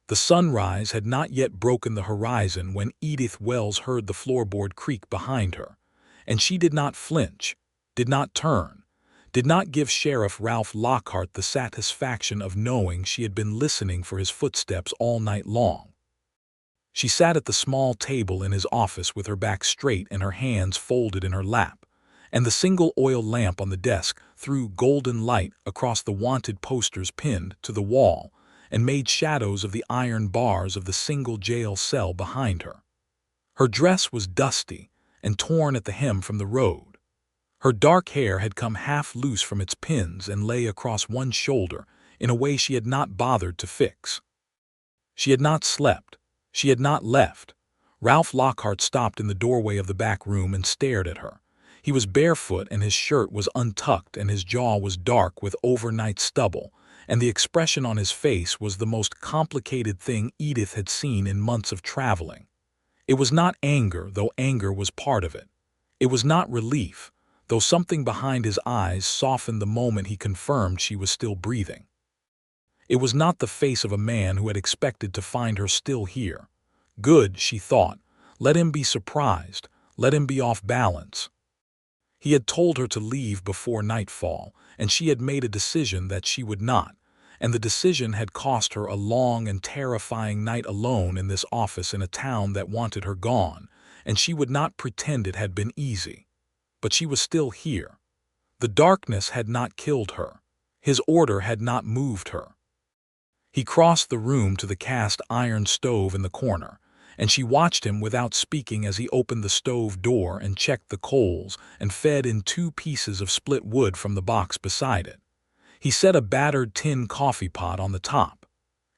The sunrise had not yet broken the horizon when Edith Wells heard the floorboard creak behind her, and she did not flinch, did not turn, did not give Sheriff Ralph Lockhart the satisfaction of knowing she had been listening for his footsteps all night long. She sat at the small table in his office with her back straight and her hands folded in her lap, and the single oil lamp on the desk threw golden light across the wanted posters pinned to the wall and made shadows of the iron bars of the single jail cell behind her. Her dress was dusty and torn at the hem from the road. Her dark hair had come half loose from its pins and lay across one shoulder in a way she had not bothered to fix. She had not slept. She had not left. Ralph Lockhart stopped in the doorway of the back room and stared at her. He was barefoot and his shirt was untucked and his jaw was dark with overnight stubble, and the expression on his face was the most complicated thing Edith had seen in months of traveling. It was not anger, though anger was part of it. It was not relief, though something behind his eyes softened the moment he confirmed she was still breathing. It was not the face of a man who had expected to find her still here. Good, she thought. Let him be surprised. Let him be off balance. He had told her to leave before nightfall, and she had made a decision that she would not, and the decision had cost her a long and terrifying night alone in this office in a town that wanted her gone, and she would not pretend it had been easy. But she was still here. The darkness had not killed her. His order had not moved her. He crossed the room to the cast iron stove in the corner, and she watched him without speaking as he opened the stove door and checked the coals and fed in 2 pieces of split wood from the box beside it. He set a battered tin coffee pot on the top.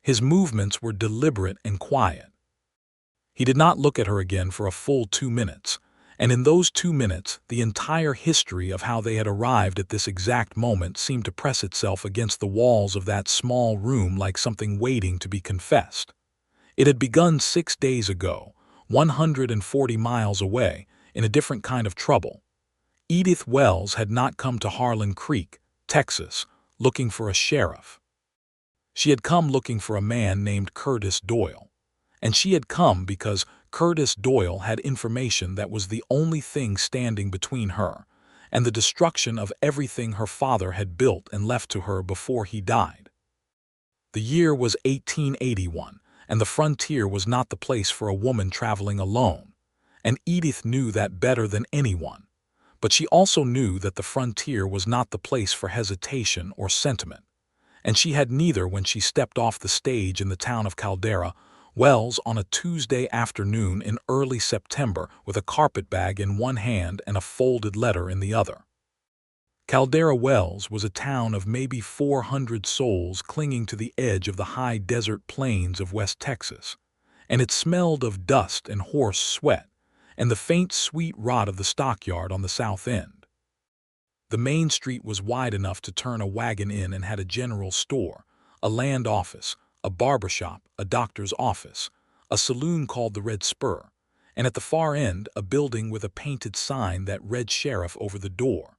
His movements were deliberate and quiet. He did not look at her again for a full 2 minutes, and in those 2 minutes the entire history of how they had arrived at this exact moment seemed to press itself against the walls of that small room like something waiting to be confessed. It had begun 6 days ago, 140 miles away, in a different kind of trouble. Edith Wells had not come to Harlan Creek, Texas, looking for a sheriff. She had come looking for a man named Curtis Doyle. And she had come because Curtis Doyle had information that was the only thing standing between her and the destruction of everything her father had built and left to her before he died. The year was 1881, and the frontier was not the place for a woman traveling alone, and Edith knew that better than anyone. But she also knew that the frontier was not the place for hesitation or sentiment, and she had neither when she stepped off the stage in the town of Caldera Wells on a Tuesday afternoon in early September with a carpetbag in one hand and a folded letter in the other. Caldera Wells was a town of maybe 400 souls clinging to the edge of the high desert plains of West Texas, and it smelled of dust and horse sweat and the faint sweet rot of the stockyard on the south end. The main street was wide enough to turn a wagon in and had a general store, a land office, a barbershop, a doctor's office, a saloon called the Red Spur, and at the far end a building with a painted sign that read Sheriff over the door.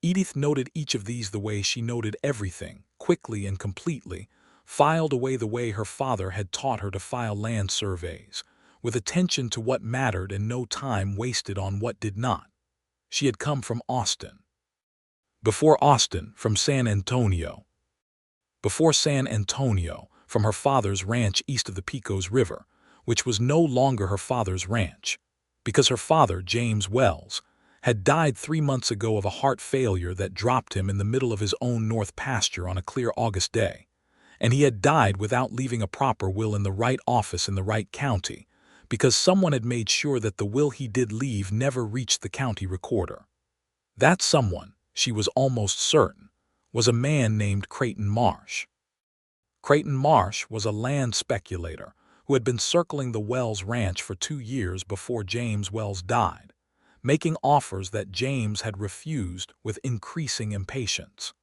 Edith noted each of these the way she noted everything, quickly and completely, filed away the way her father had taught her to file land surveys, with attention to what mattered and no time wasted on what did not. She had come from Austin. Before Austin, from San Antonio. Before San Antonio, from her father's ranch east of the Pecos River, which was no longer her father's ranch, because her father, James Wells, had died 3 months ago of a heart failure that dropped him in the middle of his own north pasture on a clear August day, and he had died without leaving a proper will in the right office in the right county, because someone had made sure that the will he did leave never reached the county recorder. That someone, she was almost certain, was a man named Creighton Marsh. Creighton Marsh was a land speculator who had been circling the Wells ranch for 2 years before James Wells died, making offers that James had refused with increasing impatience.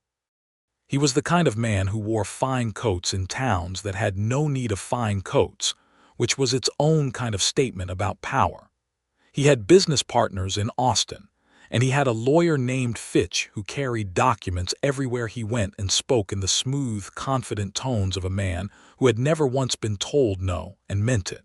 He was the kind of man who wore fine coats in towns that had no need of fine coats, which was its own kind of statement about power. He had business partners in Austin, And he had a lawyer named Fitch who carried documents everywhere he went and spoke in the smooth, confident tones of a man who had never once been told no and meant it.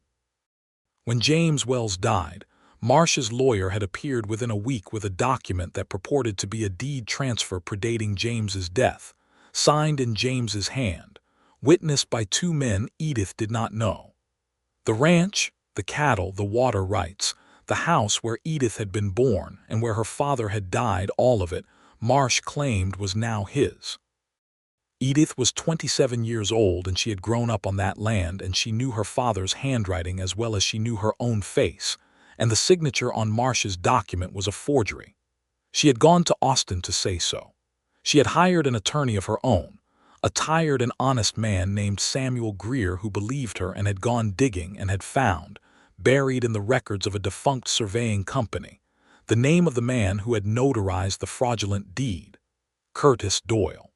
When James Wells died, Marsh's lawyer had appeared within a week with a document that purported to be a deed transfer predating James's death, signed in James's hand, witnessed by two men Edith did not know. The ranch, the cattle, the water rights, the house where Edith had been born and where her father had died, all of it, Marsh claimed was now his. Edith was 27 years old and she had grown up on that land, and she knew her father's handwriting as well as she knew her own face, and the signature on Marsh's document was a forgery. She had gone to Austin to say so. She had hired an attorney of her own, a tired and honest man named Samuel Greer, who believed her and had gone digging and had found, buried in the records of a defunct surveying company, the name of the man who had notarized the fraudulent deed: Curtis Doyle.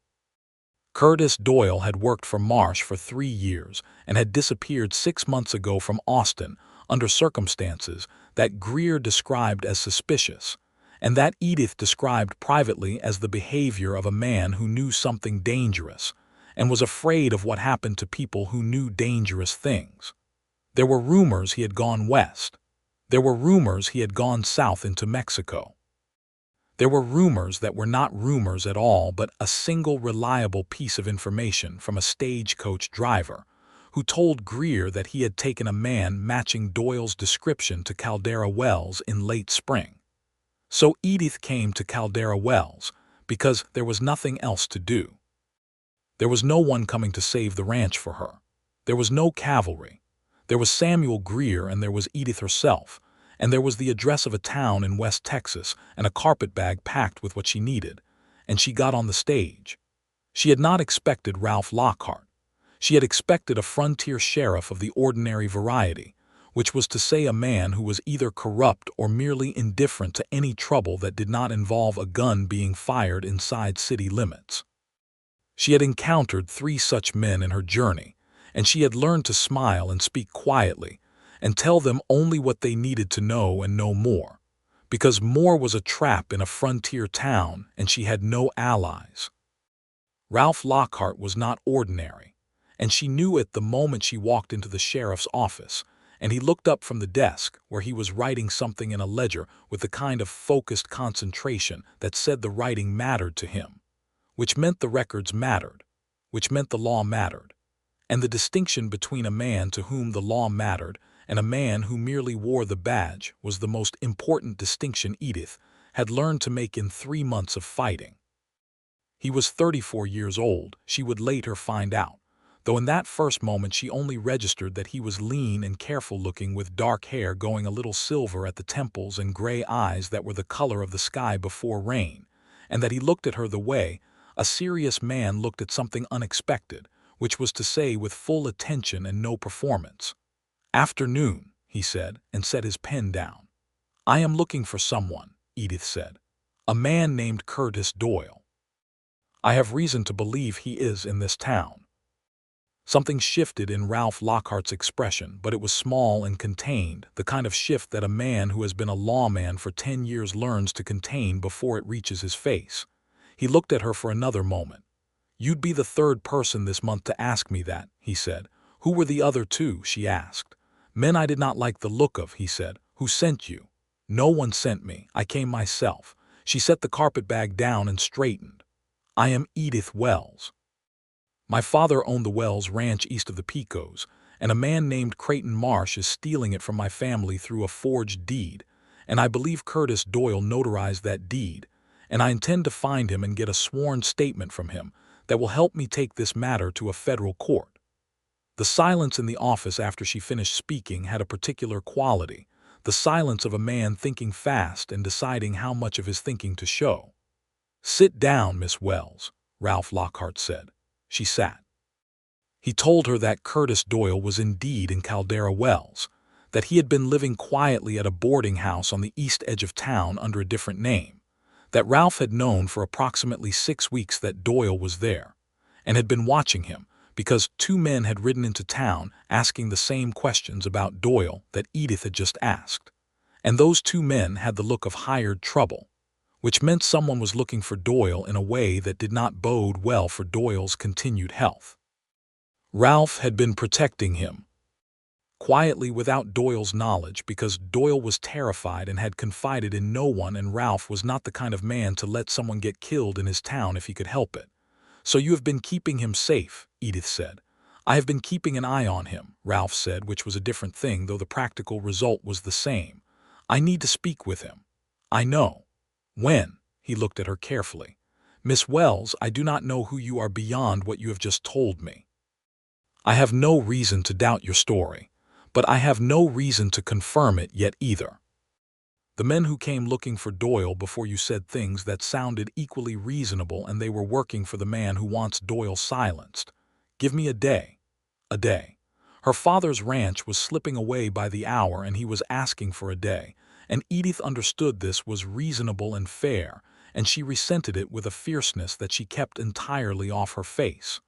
Curtis Doyle had worked for Marsh for 3 years and had disappeared 6 months ago from Austin under circumstances that Greer described as suspicious, and that Edith described privately as the behavior of a man who knew something dangerous and was afraid of what happened to people who knew dangerous things. There were rumors he had gone west. There were rumors he had gone south into Mexico. There were rumors that were not rumors at all, but a single reliable piece of information from a stagecoach driver who told Greer that he had taken a man matching Doyle's description to Caldera Wells in late spring. So Edith came to Caldera Wells because there was nothing else to do. There was no one coming to save the ranch for her. There was no cavalry. There was Samuel Greer, and there was Edith herself, and there was the address of a town in West Texas and a carpetbag packed with what she needed, and she got on the stage. She had not expected Ralph Lockhart. She had expected a frontier sheriff of the ordinary variety, which was to say a man who was either corrupt or merely indifferent to any trouble that did not involve a gun being fired inside city limits. She had encountered 3 such men in her journey, and she had learned to smile and speak quietly and tell them only what they needed to know and no more, because more was a trap in a frontier town and she had no allies. Ralph Lockhart was not ordinary, and she knew it the moment she walked into the sheriff's office, and he looked up from the desk where he was writing something in a ledger with the kind of focused concentration that said the writing mattered to him, which meant the records mattered, which meant the law mattered, and the distinction between a man to whom the law mattered and a man who merely wore the badge was the most important distinction Edith had learned to make in 3 months of fighting. He was 34 years old, she would later find out, though in that first moment she only registered that he was lean and careful-looking, with dark hair going a little silver at the temples and gray eyes that were the color of the sky before rain, and that he looked at her the way a serious man looked at something unexpected, which was to say with full attention and no performance. "Afternoon," he said, and set his pen down. "I am looking for someone," Edith said. "A man named Curtis Doyle. I have reason to believe he is in this town." Something shifted in Ralph Lockhart's expression, but it was small and contained, the kind of shift that a man who has been a lawman for 10 years learns to contain before it reaches his face. He looked at her for another moment. "You'd be the 3rd person this month to ask me that," he said. "Who were the other 2?" she asked. "Men I did not like the look of," he said. "Who sent you?" "No one sent me. I came myself." She set the carpetbag down and straightened. "I am Edith Wells. My father owned the Wells Ranch east of the Pecos, and a man named Creighton Marsh is stealing it from my family through a forged deed, and I believe Curtis Doyle notarized that deed, and I intend to find him and get a sworn statement from him that will help me take this matter to a federal court." The silence in the office after she finished speaking had a particular quality, the silence of a man thinking fast and deciding how much of his thinking to show. "Sit down, Miss Wells," Ralph Lockhart said. She sat. He told her that Curtis Doyle was indeed in Caldera Wells, that he had been living quietly at a boarding house on the east edge of town under a different name, that Ralph had known for approximately 6 weeks that Doyle was there, and had been watching him, because 2 men had ridden into town asking the same questions about Doyle that Edith had just asked, and those 2 men had the look of hired trouble. which meant someone was looking for Doyle in a way that did not bode well for Doyle's continued health. Ralph had been protecting him, quietly without Doyle's knowledge, because Doyle was terrified and had confided in no one, and Ralph was not the kind of man to let someone get killed in his town if he could help it. "So you have been keeping him safe," Edith said. "I have been keeping an eye on him," Ralph said, which was a different thing, though the practical result was the same. "I need to speak with him." "I know." "When?" He looked at her carefully. "Miss Wells, I do not know who you are beyond what you have just told me. I have no reason to doubt your story, but I have no reason to confirm it yet either. The men who came looking for Doyle before you said things that sounded equally reasonable, and they were working for the man who wants Doyle silenced. Give me a day." A day. Her father's ranch was slipping away by the hour, and he was asking for a day, and Edith understood this was reasonable and fair, and she resented it with a fierceness that she kept entirely off her face.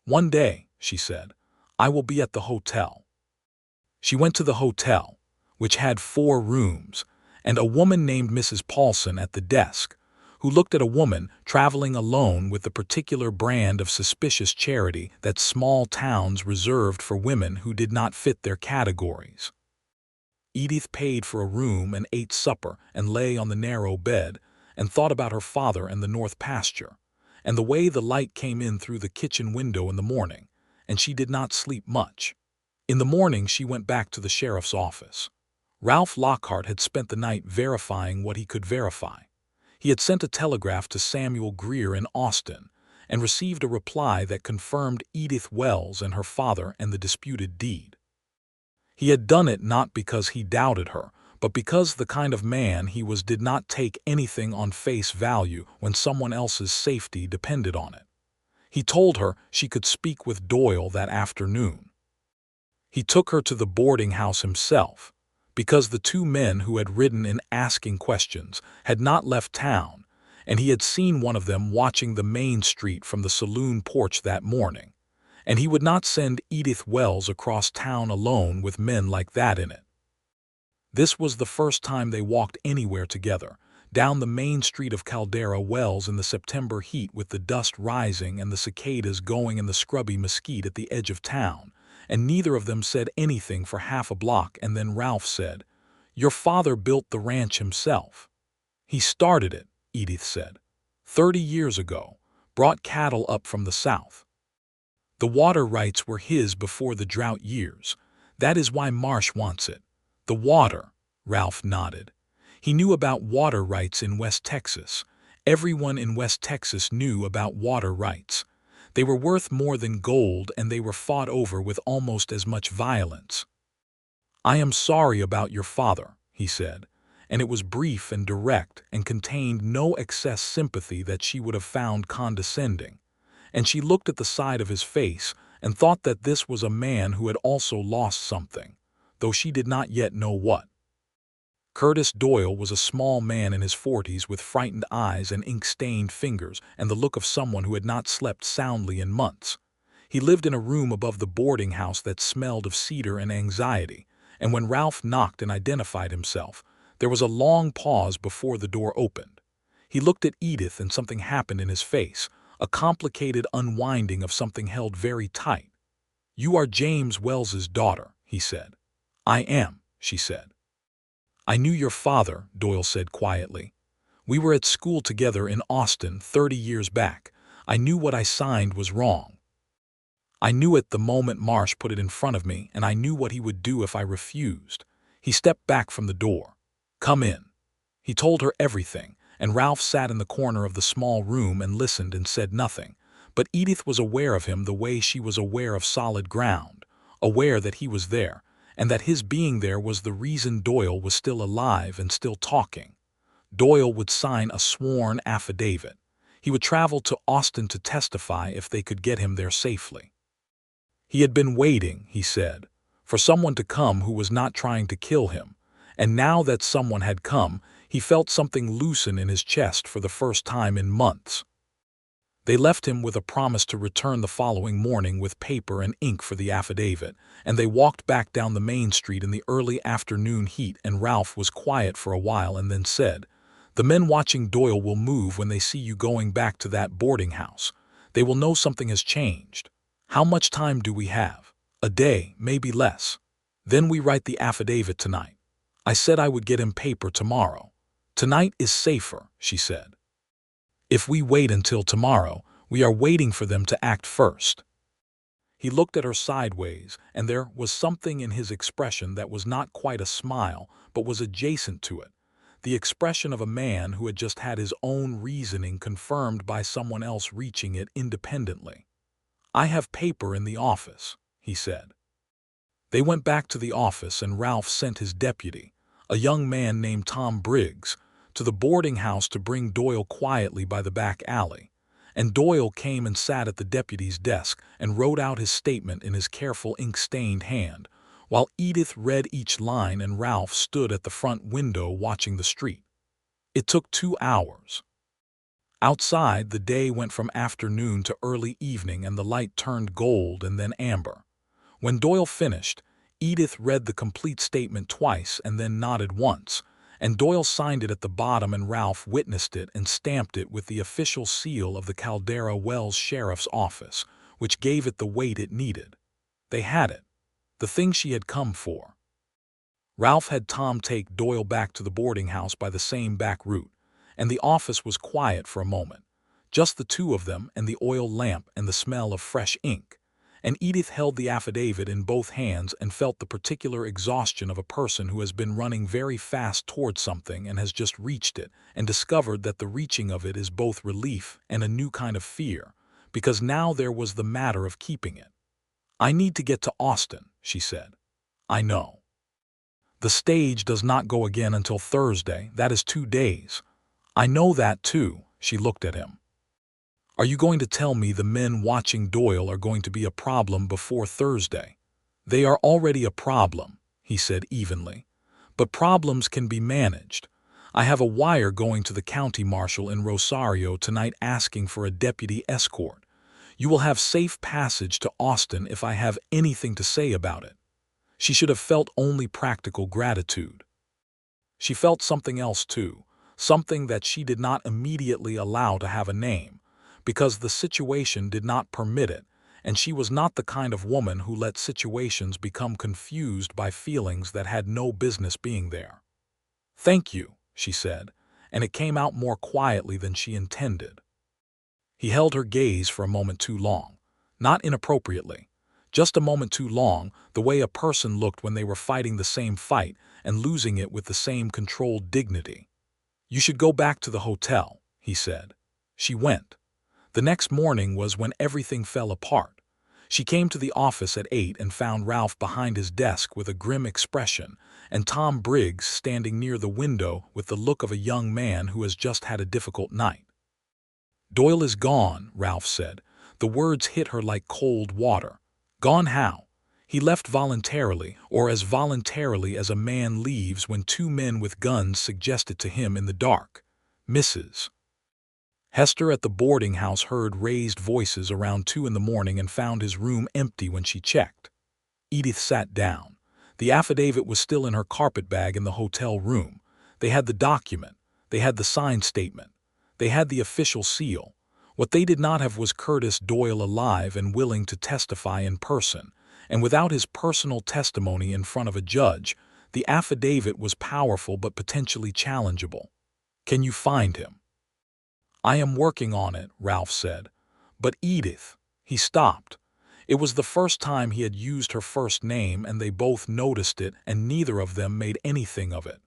"One day," she said, "I will be at the hotel." She went to the hotel, which had 4 rooms, and a woman named Mrs. Paulson at the desk, who looked at a woman traveling alone with the particular brand of suspicious charity that small towns reserved for women who did not fit their categories. Edith paid for a room and ate supper and lay on the narrow bed and thought about her father and the north pasture, and the way the light came in through the kitchen window in the morning, and she did not sleep much. In the morning she went back to the sheriff's office. Ralph Lockhart had spent the night verifying what he could verify. He had sent a telegraph to Samuel Greer in Austin and received a reply that confirmed Edith Wells and her father and the disputed deed. He had done it not because he doubted her, but because the kind of man he was did not take anything on face value when someone else's safety depended on it. He told her she could speak with Doyle that afternoon. He took her to the boarding house himself, because the 2 men who had ridden in asking questions had not left town, and he had seen one of them watching the main street from the saloon porch that morning, and he would not send Edith Wells across town alone with men like that in it. This was the first time they walked anywhere together, down the main street of Caldera Wells in the September heat, with the dust rising and the cicadas going and the scrubby mesquite at the edge of town, and neither of them said anything for half a block, and then Ralph said, "Your father built the ranch himself." "He started it," Edith said, 30 years ago, brought cattle up from the south. The water rights were his before the drought years. That is why Marsh wants it. The water," Ralph nodded. He knew about water rights in West Texas. Everyone in West Texas knew about water rights. They were worth more than gold, and they were fought over with almost as much violence. "I am sorry about your father," he said, and it was brief and direct and contained no excess sympathy that she would have found condescending. And she looked at the side of his face and thought that this was a man who had also lost something, though she did not yet know what. Curtis Doyle was a small man in his 40s with frightened eyes and ink-stained fingers and the look of someone who had not slept soundly in months. He lived in a room above the boarding house that smelled of cedar and anxiety, and when Ralph knocked and identified himself, there was a long pause before the door opened. He looked at Edith and something happened in his face, a complicated unwinding of something held very tight. "You are James Wells's daughter," he said. "I am," she said. "I knew your father," Doyle said quietly. "We were at school together in Austin 30 years back. I knew what I signed was wrong. I knew it the moment Marsh put it in front of me, and I knew what he would do if I refused." He stepped back from the door. "Come in." He told her everything, and Ralph sat in the corner of the small room and listened and said nothing. But Edith was aware of him the way she was aware of solid ground, aware that he was there, and that his being there was the reason Doyle was still alive and still talking. Doyle would sign a sworn affidavit. He would travel to Austin to testify if they could get him there safely. He had been waiting, he said, for someone to come who was not trying to kill him, and now that someone had come, he felt something loosen in his chest for the first time in months. They left him with a promise to return the following morning with paper and ink for the affidavit, and they walked back down the main street in the early afternoon heat, and Ralph was quiet for a while and then said, The men watching Doyle will move when they see you going back to that boarding house. They will know something has changed. How much time do we have? A day, maybe less. Then we write the affidavit tonight. I said I would get him paper tomorrow. Tonight is safer, she said. If we wait until tomorrow, we are waiting for them to act first. He looked at her sideways, and there was something in his expression that was not quite a smile, but was adjacent to it. The expression of a man who had just had his own reasoning confirmed by someone else reaching it independently. I have paper in the office, he said. They went back to the office, and Ralph sent his deputy, a young man named Tom Briggs, to the boarding house to bring Doyle quietly by the back alley. And Doyle came and sat at the deputy's desk and wrote out his statement in his careful ink-stained hand, while Edith read each line and Ralph stood at the front window watching the street. It took 2 hours. Outside, the day went from afternoon to early evening, and the light turned gold and then amber. When Doyle finished, Edith read the complete statement twice and then nodded once, and Doyle signed it at the bottom, and Ralph witnessed it and stamped it with the official seal of the Caldera Wells Sheriff's Office, which gave it the weight it needed. They had it, the thing she had come for. Ralph had Tom take Doyle back to the boarding house by the same back route, and the office was quiet for a moment, just the two of them and the oil lamp and the smell of fresh ink. And Edith held the affidavit in both hands and felt the particular exhaustion of a person who has been running very fast toward something and has just reached it, and discovered that the reaching of it is both relief and a new kind of fear, because now there was the matter of keeping it. I need to get to Austin, she said. I know. The stage does not go again until Thursday. That is 2 days. I know that too. She looked at him. Are you going to tell me the men watching Doyle are going to be a problem before Thursday? They are already a problem, he said evenly. But problems can be managed. I have a wire going to the county marshal in Rosario tonight asking for a deputy escort. You will have safe passage to Austin if I have anything to say about it. She should have felt only practical gratitude. She felt something else too, something that she did not immediately allow to have a name, because the situation did not permit it, and she was not the kind of woman who let situations become confused by feelings that had no business being there. Thank you, she said, and it came out more quietly than she intended. He held her gaze for a moment too long, not inappropriately, just a moment too long, the way a person looked when they were fighting the same fight and losing it with the same controlled dignity. You should go back to the hotel, he said. She went. The next morning was when everything fell apart. She came to the office at 8 and found Ralph behind his desk with a grim expression, and Tom Briggs standing near the window with the look of a young man who has just had a difficult night. Doyle is gone, Ralph said. The words hit her like cold water. Gone how? He left voluntarily, or as voluntarily as a man leaves when 2 men with guns suggested to him in the dark. Mrs. Hester at the boarding house heard raised voices around 2 in the morning and found his room empty when she checked. Edith sat down. The affidavit was still in her carpetbag in the hotel room. They had the document. They had the signed statement. They had the official seal. What they did not have was Curtis Doyle alive and willing to testify in person, and without his personal testimony in front of a judge, the affidavit was powerful but potentially challengeable. Can you find him? I am working on it, Ralph said. But Edith, he stopped. It was the first time he had used her first name, and they both noticed it, and neither of them made anything of it.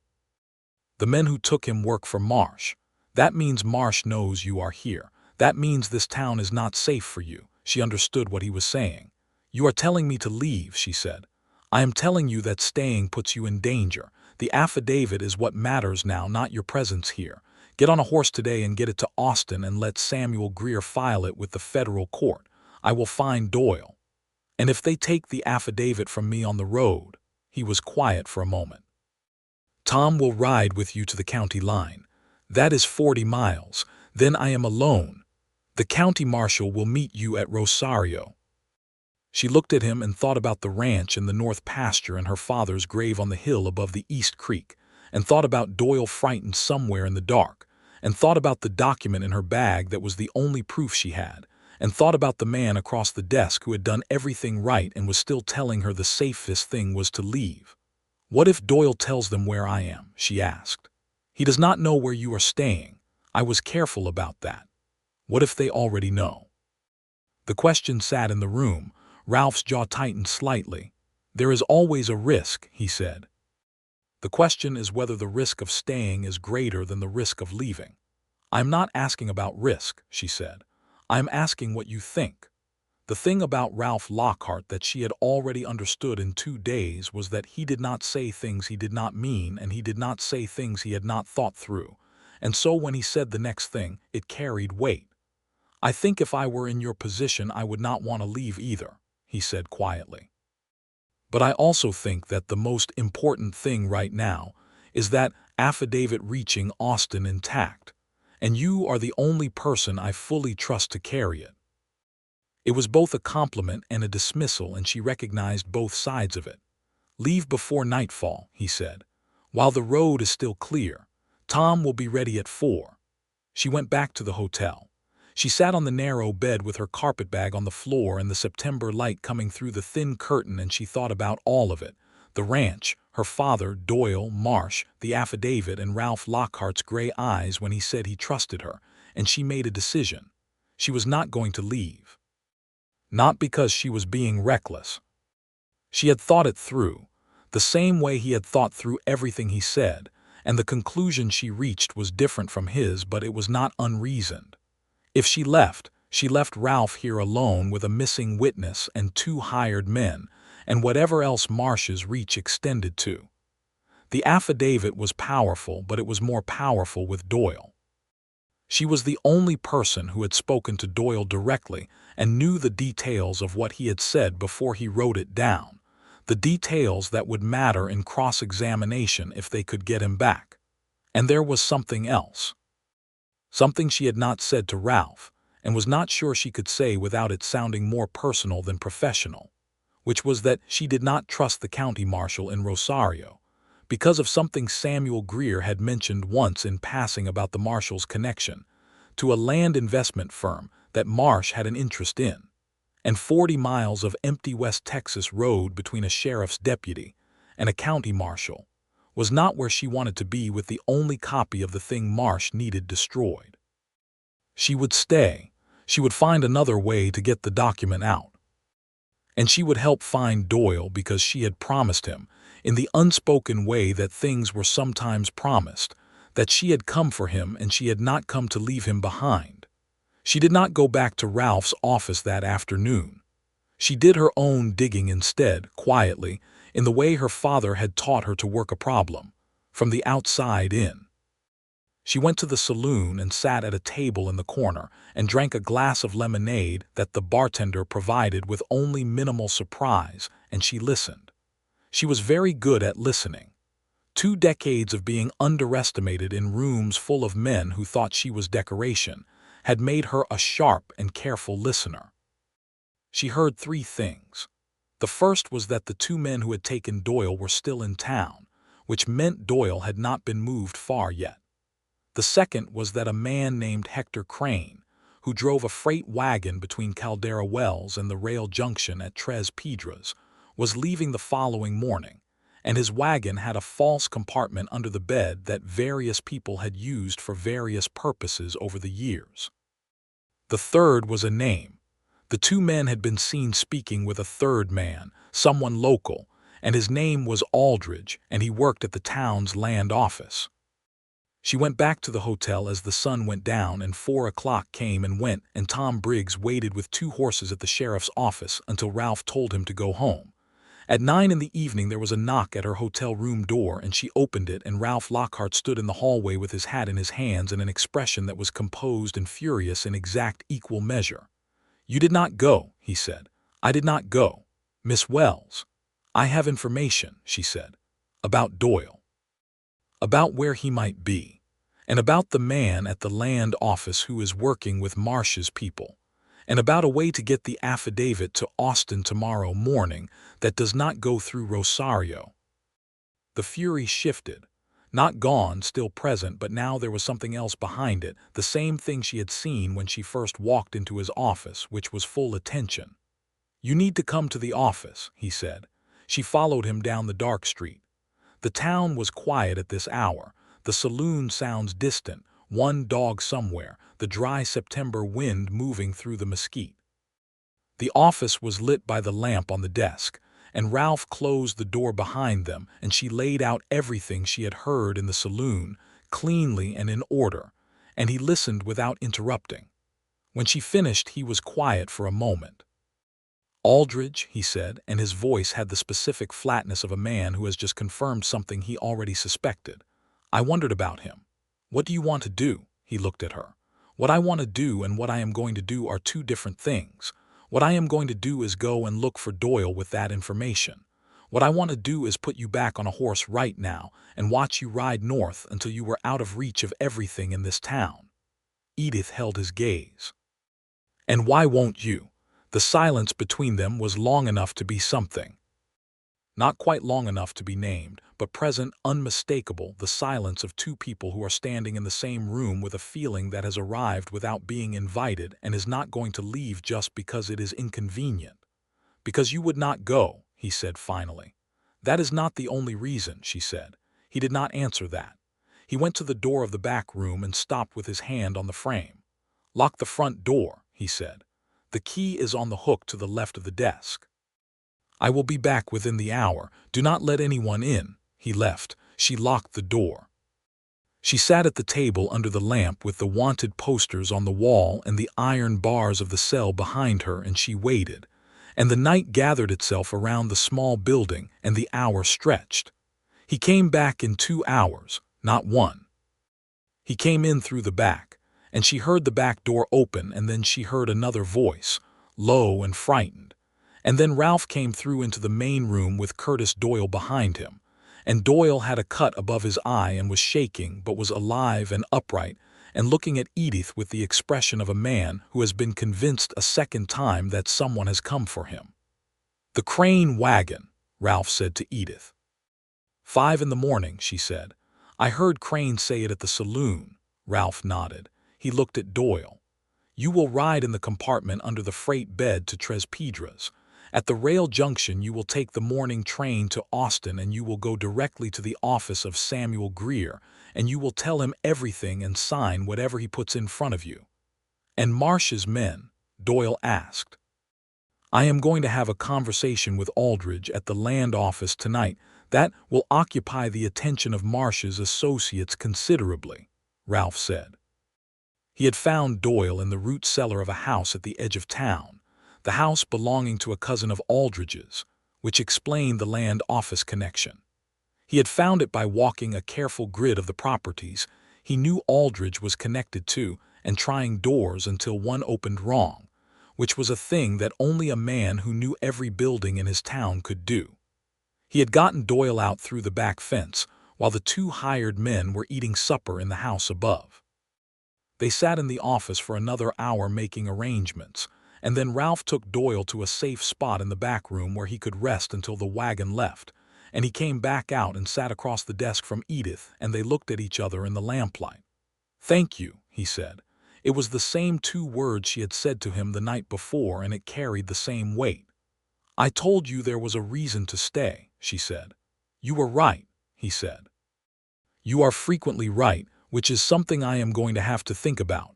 The men who took him work for Marsh. That means Marsh knows you are here. That means this town is not safe for you. She understood what he was saying. You are telling me to leave, she said. I am telling you that staying puts you in danger. The affidavit is what matters now, not your presence here. Get on a horse today and get it to Austin and let Samuel Greer file it with the federal court. I will find Doyle. And if they take the affidavit from me on the road, he was quiet for a moment. Tom will ride with you to the county line. That is 40 miles. Then I am alone. The county marshal will meet you at Rosario. She looked at him and thought about the ranch and the north pasture and her father's grave on the hill above the East Creek, and thought about Doyle frightened somewhere in the dark, and thought about the document in her bag that was the only proof she had, and thought about the man across the desk who had done everything right and was still telling her the safest thing was to leave. "What if Doyle tells them where I am?" she asked. "He does not know where you are staying. I was careful about that. What if they already know?" The question sat in the room. Ralph's jaw tightened slightly. "There is always a risk," he said. "The question is whether the risk of staying is greater than the risk of leaving." "I'm not asking about risk," she said. "I'm asking what you think." The thing about Ralph Lockhart that she had already understood in 2 days was that he did not say things he did not mean, and he did not say things he had not thought through. And so when he said the next thing, it carried weight. "I think if I were in your position I would not want to leave either," he said quietly. "But I also think that the most important thing right now is that affidavit reaching Austin intact, and you are the only person I fully trust to carry it." It was both a compliment and a dismissal, and she recognized both sides of it. "Leave before nightfall," he said. "While the road is still clear. Tom will be ready at 4. She went back to the hotel. She sat on the narrow bed with her carpetbag on the floor and the September light coming through the thin curtain, and she thought about all of it. The ranch, her father, Doyle, Marsh, the affidavit, and Ralph Lockhart's gray eyes when he said he trusted her, and she made a decision. She was not going to leave. Not because she was being reckless. She had thought it through, the same way he had thought through everything he said, and the conclusion she reached was different from his, but it was not unreasoned. If she left Ralph here alone with a missing witness and 2 hired men, and whatever else Marsh's reach extended to. The affidavit was powerful, but it was more powerful with Doyle. She was the only person who had spoken to Doyle directly and knew the details of what he had said before he wrote it down, the details that would matter in cross-examination if they could get him back. And there was something else. Something she had not said to Ralph, and was not sure she could say without it sounding more personal than professional, which was that she did not trust the county marshal in Rosario, because of something Samuel Greer had mentioned once in passing about the marshal's connection to a land investment firm that Marsh had an interest in, and 40 miles of empty West Texas road between a sheriff's deputy and a county marshal was not where she wanted to be with the only copy of the thing Marsh needed destroyed. She would stay. She would find another way to get the document out. And she would help find Doyle because she had promised him, in the unspoken way that things were sometimes promised, that she had come for him and she had not come to leave him behind. She did not go back to Ralph's office that afternoon. She did her own digging instead, quietly, in the way her father had taught her to work a problem, from the outside in. She went to the saloon and sat at a table in the corner and drank a glass of lemonade that the bartender provided with only minimal surprise, and she listened. She was very good at listening. 2 decades of being underestimated in rooms full of men who thought she was decoration had made her a sharp and careful listener. She heard 3 things. The first was that the 2 men who had taken Doyle were still in town, which meant Doyle had not been moved far yet. The second was that a man named Hector Crane, who drove a freight wagon between Caldera Wells and the rail junction at Tres Piedras, was leaving the following morning, and his wagon had a false compartment under the bed that various people had used for various purposes over the years. The third was a name. The 2 men had been seen speaking with a third man, someone local, and his name was Aldridge, and he worked at the town's land office. She went back to the hotel as the sun went down and 4 o'clock came and went, and Tom Briggs waited with 2 horses at the sheriff's office until Ralph told him to go home. At 9 in the evening there was a knock at her hotel room door, and she opened it, and Ralph Lockhart stood in the hallway with his hat in his hands and an expression that was composed and furious in exact equal measure. "You did not go," he said. "I did not go. Miss Wells." "I have information," she said, "about Doyle. About where he might be, and about the man at the land office who is working with Marsh's people, and about a way to get the affidavit to Austin tomorrow morning that does not go through Rosario." The fury shifted. Not gone, still present, but now there was something else behind it, the same thing she had seen when she first walked into his office, which was full attention. "You need to come to the office," he said. She followed him down the dark street. The town was quiet at this hour, the saloon sounds distant, one dog somewhere, the dry September wind moving through the mesquite. The office was lit by the lamp on the desk, and Ralph closed the door behind them, and she laid out everything she had heard in the saloon, cleanly and in order, and he listened without interrupting. When she finished, he was quiet for a moment. "Aldridge," he said, and his voice had the specific flatness of a man who has just confirmed something he already suspected. "I wondered about him. What do you want to do?" He looked at her. "What I want to do and what I am going to do are two different things. What I am going to do is go and look for Doyle with that information. What I want to do is put you back on a horse right now and watch you ride north until you were out of reach of everything in this town." Edith held his gaze. "And why won't you?" The silence between them was long enough to be something. Not quite long enough to be named, but present, unmistakable, the silence of two people who are standing in the same room with a feeling that has arrived without being invited and is not going to leave just because it is inconvenient. "Because you would not go," he said finally. "That is not the only reason," she said. He did not answer that. He went to the door of the back room and stopped with his hand on the frame. "Lock the front door," he said. "The key is on the hook to the left of the desk. I will be back within the hour. Do not let anyone in." He left. She locked the door. She sat at the table under the lamp with the wanted posters on the wall and the iron bars of the cell behind her, and she waited. And the night gathered itself around the small building, and the hour stretched. He came back in 2 hours, not one. He came in through the back, and she heard the back door open, and then she heard another voice, low and frightened. And then Ralph came through into the main room with Curtis Doyle behind him, and Doyle had a cut above his eye and was shaking but was alive and upright and looking at Edith with the expression of a man who has been convinced a second time that someone has come for him. "The Crane wagon," Ralph said to Edith. "5 in the morning," she said. "I heard Crane say it at the saloon." Ralph nodded. He looked at Doyle. "You will ride in the compartment under the freight bed to Tres Piedras. At the rail junction you will take the morning train to Austin, and you will go directly to the office of Samuel Greer, and you will tell him everything and sign whatever he puts in front of you." "And Marsh's men?" Doyle asked. "I am going to have a conversation with Aldridge at the land office tonight. That will occupy the attention of Marsh's associates considerably," Ralph said. He had found Doyle in the root cellar of a house at the edge of town, the house belonging to a cousin of Aldridge's, which explained the land office connection. He had found it by walking a careful grid of the properties he knew Aldridge was connected to and trying doors until one opened wrong, which was a thing that only a man who knew every building in his town could do. He had gotten Doyle out through the back fence while the 2 hired men were eating supper in the house above. They sat in the office for another hour making arrangements, and then Ralph took Doyle to a safe spot in the back room where he could rest until the wagon left, and he came back out and sat across the desk from Edith, and they looked at each other in the lamplight. "Thank you," he said. It was the same 2 words she had said to him the night before, and it carried the same weight. "I told you there was a reason to stay," she said. "You were right," he said. "You are frequently right, which is something I am going to have to think about."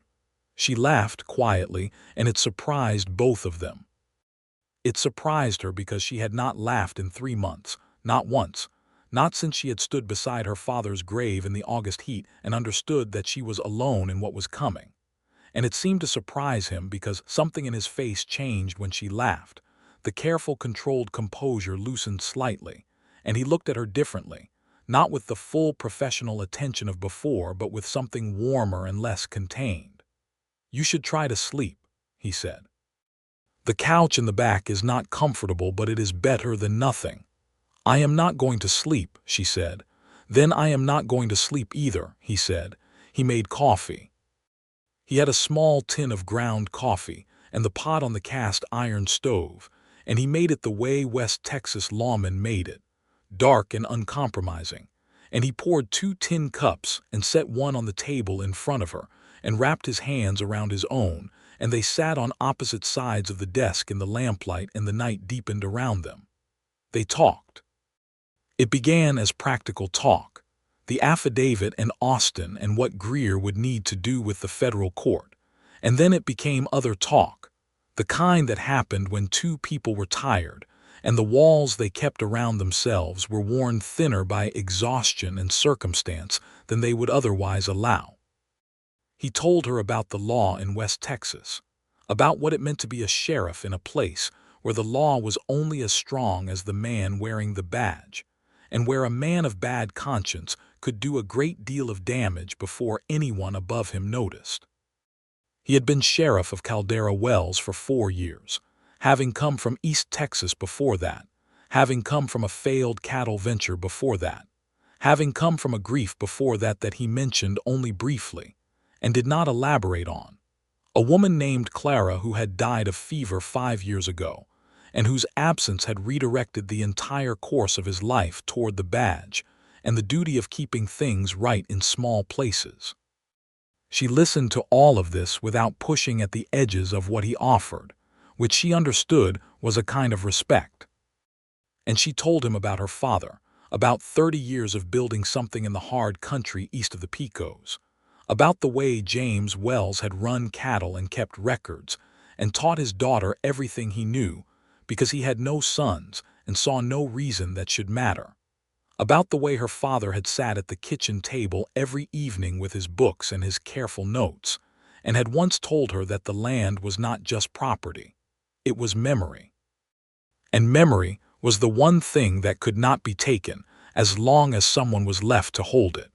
She laughed quietly, and it surprised both of them. It surprised her because she had not laughed in 3 months, not once, not since she had stood beside her father's grave in the August heat and understood that she was alone in what was coming. And it seemed to surprise him because something in his face changed when she laughed. The careful, controlled composure loosened slightly, and he looked at her differently, not with the full professional attention of before, but with something warmer and less contained. "You should try to sleep," he said. "The couch in the back is not comfortable, but it is better than nothing." "I am not going to sleep," she said. "Then I am not going to sleep either," he said. He made coffee. He had a small tin of ground coffee and the pot on the cast iron stove, and he made it the way West Texas lawmen made it, dark and uncompromising, and he poured 2 tin cups and set one on the table in front of her and wrapped his hands around his own, and they sat on opposite sides of the desk in the lamplight, and the night deepened around them. They talked. It began as practical talk, the affidavit and Austin and what Greer would need to do with the federal court, and then it became other talk, the kind that happened when two people were tired, and the walls they kept around themselves were worn thinner by exhaustion and circumstance than they would otherwise allow. He told her about the law in West Texas, about what it meant to be a sheriff in a place where the law was only as strong as the man wearing the badge, and where a man of bad conscience could do a great deal of damage before anyone above him noticed. He had been sheriff of Caldera Wells for 4 years, having come from East Texas before that, having come from a failed cattle venture before that, having come from a grief before that that he mentioned only briefly, and did not elaborate on. A woman named Clara who had died of fever 5 years ago, and whose absence had redirected the entire course of his life toward the badge and the duty of keeping things right in small places. She listened to all of this without pushing at the edges of what he offered, which she understood was a kind of respect. And she told him about her father, about 30 years of building something in the hard country east of the Pecos, about the way James Wells had run cattle and kept records, and taught his daughter everything he knew, because he had no sons and saw no reason that should matter, about the way her father had sat at the kitchen table every evening with his books and his careful notes, and had once told her that the land was not just property, it was memory. And memory was the one thing that could not be taken as long as someone was left to hold it.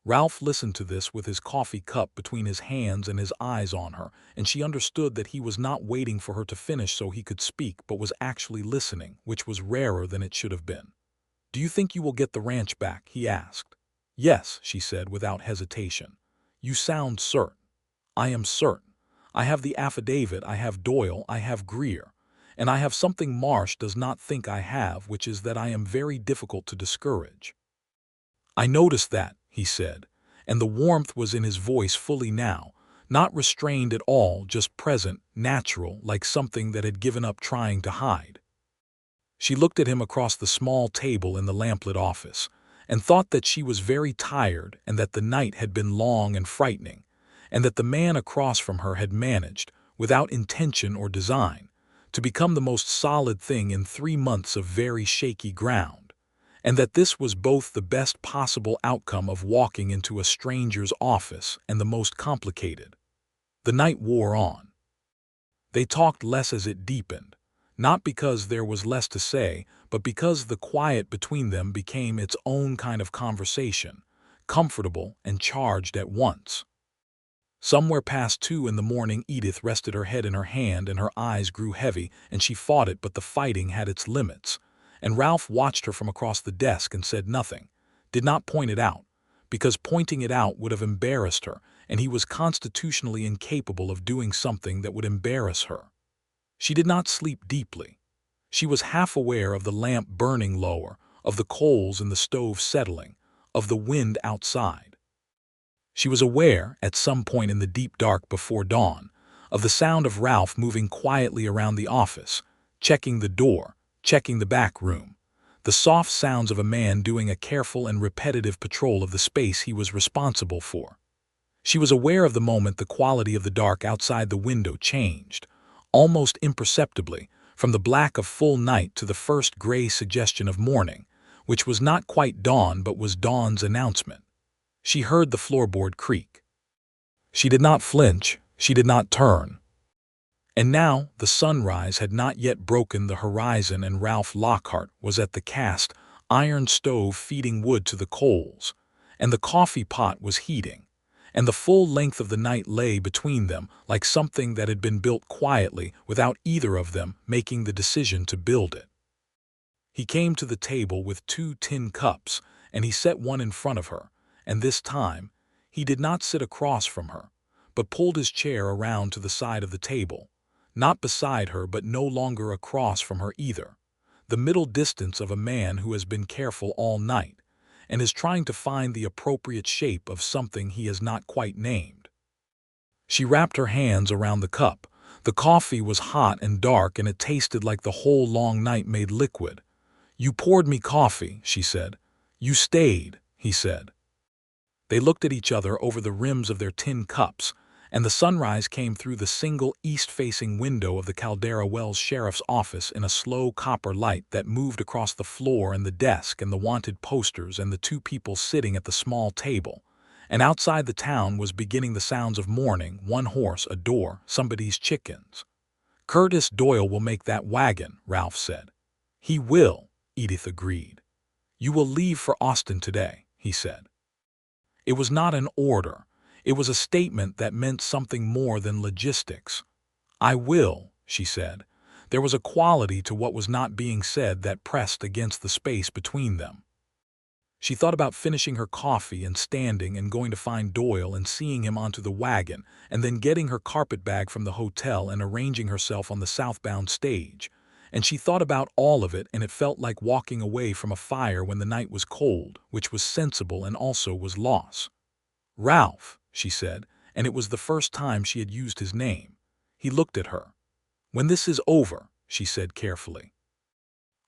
Ralph listened to this with his coffee cup between his hands and his eyes on her, and she understood that he was not waiting for her to finish so he could speak, but was actually listening, which was rarer than it should have been. "Do you think you will get the ranch back?" he asked. "Yes," she said without hesitation. "You sound certain." "I am certain. I have the affidavit, I have Doyle, I have Greer, and I have something Marsh does not think I have, which is that I am very difficult to discourage." "I noticed that," he said, and the warmth was in his voice fully now, not restrained at all, just present, natural, like something that had given up trying to hide. She looked at him across the small table in the lamplit office, and thought that she was very tired and that the night had been long and frightening, and that the man across from her had managed, without intention or design, to become the most solid thing in 3 months of very shaky ground, and that this was both the best possible outcome of walking into a stranger's office and the most complicated. The night wore on. They talked less as it deepened, not because there was less to say, but because the quiet between them became its own kind of conversation, comfortable and charged at once. Somewhere past 2 in the morning, Edith rested her head in her hand and her eyes grew heavy, and she fought it, but the fighting had its limits, and Ralph watched her from across the desk and said nothing, did not point it out, because pointing it out would have embarrassed her, and he was constitutionally incapable of doing something that would embarrass her. She did not sleep deeply. She was half aware of the lamp burning lower, of the coals in the stove settling, of the wind outside. She was aware, at some point in the deep dark before dawn, of the sound of Ralph moving quietly around the office, checking the door, checking the back room, the soft sounds of a man doing a careful and repetitive patrol of the space he was responsible for. She was aware of the moment the quality of the dark outside the window changed, almost imperceptibly, from the black of full night to the first gray suggestion of morning, which was not quite dawn but was dawn's announcement. She heard the floorboard creak. She did not flinch, she did not turn. And now the sunrise had not yet broken the horizon, and Ralph Lockhart was at the cast iron stove feeding wood to the coals, and the coffee pot was heating, and the full length of the night lay between them like something that had been built quietly without either of them making the decision to build it. He came to the table with 2 tin cups, and he set one in front of her, and this time he did not sit across from her, but pulled his chair around to the side of the table, not beside her but no longer across from her either, the middle distance of a man who has been careful all night, and is trying to find the appropriate shape of something he has not quite named. She wrapped her hands around the cup. The coffee was hot and dark, and it tasted like the whole long night made liquid. "You poured me coffee," she said. "You stayed," he said. They looked at each other over the rims of their tin cups, and the sunrise came through the single east-facing window of the Caldera Wells Sheriff's office in a slow copper light that moved across the floor and the desk and the wanted posters and the two people sitting at the small table. And outside the town was beginning the sounds of mourning, one horse, a door, somebody's chickens. "Curtis Doyle will make that wagon," Ralph said. "He will," Edith agreed. "You will leave for Austin today," he said. It was not an order. It was a statement that meant something more than logistics. "I will," she said. There was a quality to what was not being said that pressed against the space between them. She thought about finishing her coffee and standing and going to find Doyle and seeing him onto the wagon, and then getting her carpetbag from the hotel and arranging herself on the southbound stage. And she thought about all of it, and it felt like walking away from a fire when the night was cold, which was sensible and also was loss. "Ralph," she said, and it was the first time she had used his name. He looked at her. "When this is over," she said carefully.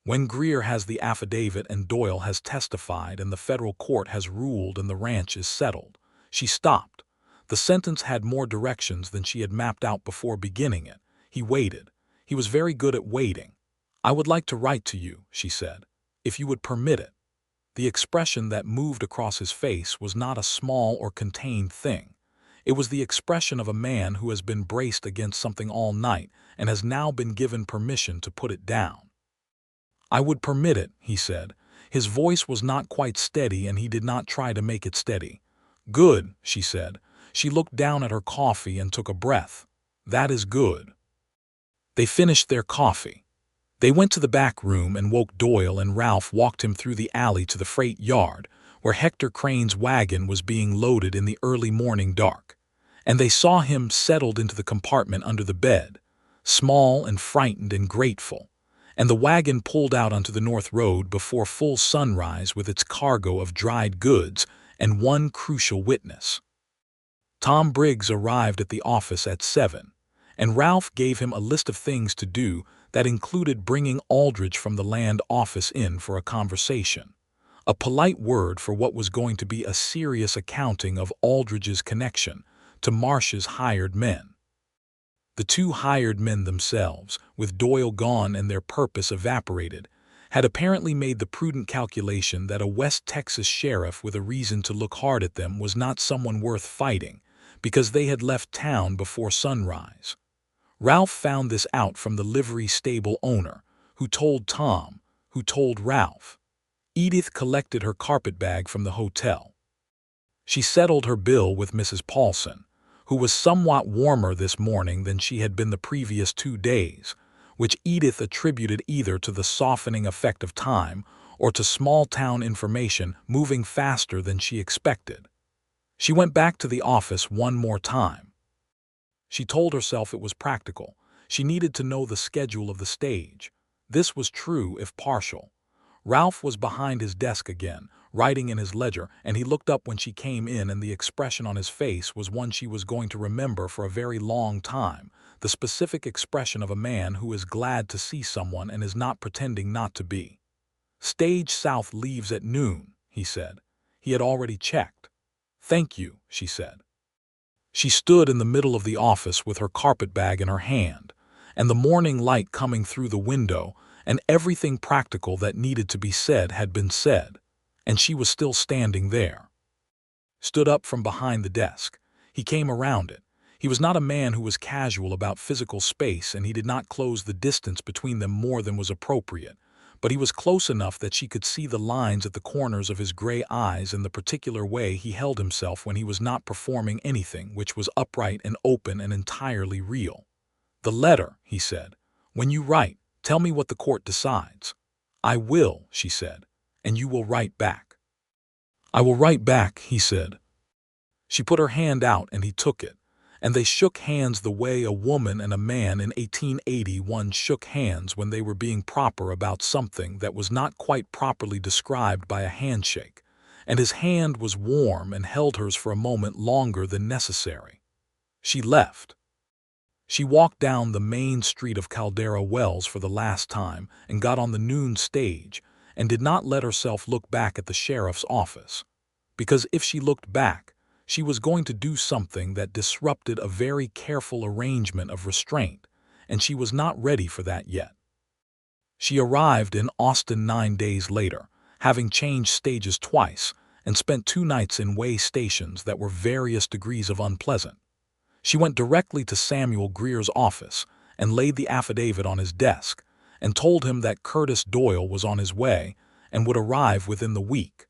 "When Greer has the affidavit and Doyle has testified and the federal court has ruled and the ranch is settled." She stopped. The sentence had more directions than she had mapped out before beginning it. He waited. He was very good at waiting. "I would like to write to you," she said, "if you would permit it." The expression that moved across his face was not a small or contained thing. It was the expression of a man who has been braced against something all night and has now been given permission to put it down. "I would permit it," he said. His voice was not quite steady, and he did not try to make it steady. "Good," she said. She looked down at her coffee and took a breath. "That is good." They finished their coffee. They went to the back room and woke Doyle, and Ralph walked him through the alley to the freight yard, where Hector Crane's wagon was being loaded in the early morning dark. And they saw him settled into the compartment under the bed, small and frightened and grateful. And the wagon pulled out onto the north road before full sunrise with its cargo of dried goods and one crucial witness. Tom Briggs arrived at the office at 7, and Ralph gave him a list of things to do that included bringing Aldridge from the land office in for a conversation, a polite word for what was going to be a serious accounting of Aldridge's connection to Marsh's hired men. The two hired men themselves, with Doyle gone and their purpose evaporated, had apparently made the prudent calculation that a West Texas sheriff with a reason to look hard at them was not someone worth fighting, because they had left town before sunrise. Ralph found this out from the livery stable owner, who told Tom, who told Ralph. Edith collected her carpetbag from the hotel. She settled her bill with Mrs. Paulson, who was somewhat warmer this morning than she had been the previous 2 days, which Edith attributed either to the softening effect of time or to small-town information moving faster than she expected. She went back to the office one more time. She told herself it was practical. She needed to know the schedule of the stage. This was true if partial. Ralph was behind his desk again, writing in his ledger, and he looked up when she came in, and the expression on his face was one she was going to remember for a very long time, the specific expression of a man who is glad to see someone and is not pretending not to be. "Stage South leaves at noon," he said. He had already checked. "Thank you," she said. She stood in the middle of the office with her carpetbag in her hand, and the morning light coming through the window, and everything practical that needed to be said had been said, and she was still standing there. Stood up from behind the desk. He came around it. He was not a man who was casual about physical space, and he did not close the distance between them more than was appropriate, but he was close enough that she could see the lines at the corners of his gray eyes and the particular way he held himself when he was not performing anything, which was upright and open and entirely real. "The letter," he said. "When you write, tell me what the court decides." "I will," she said, "and you will write back." "I will write back," he said. She put her hand out and he took it, and they shook hands the way a woman and a man in 1881 shook hands when they were being proper about something that was not quite properly described by a handshake, and his hand was warm and held hers for a moment longer than necessary. She left. She walked down the main street of Caldera Wells for the last time and got on the noon stage, and did not let herself look back at the sheriff's office. Because if she looked back, she was going to do something that disrupted a very careful arrangement of restraint, and she was not ready for that yet. She arrived in Austin 9 days later, having changed stages twice, and spent 2 nights in way stations that were various degrees of unpleasant. She went directly to Samuel Greer's office and laid the affidavit on his desk, and told him that Curtis Doyle was on his way and would arrive within the week.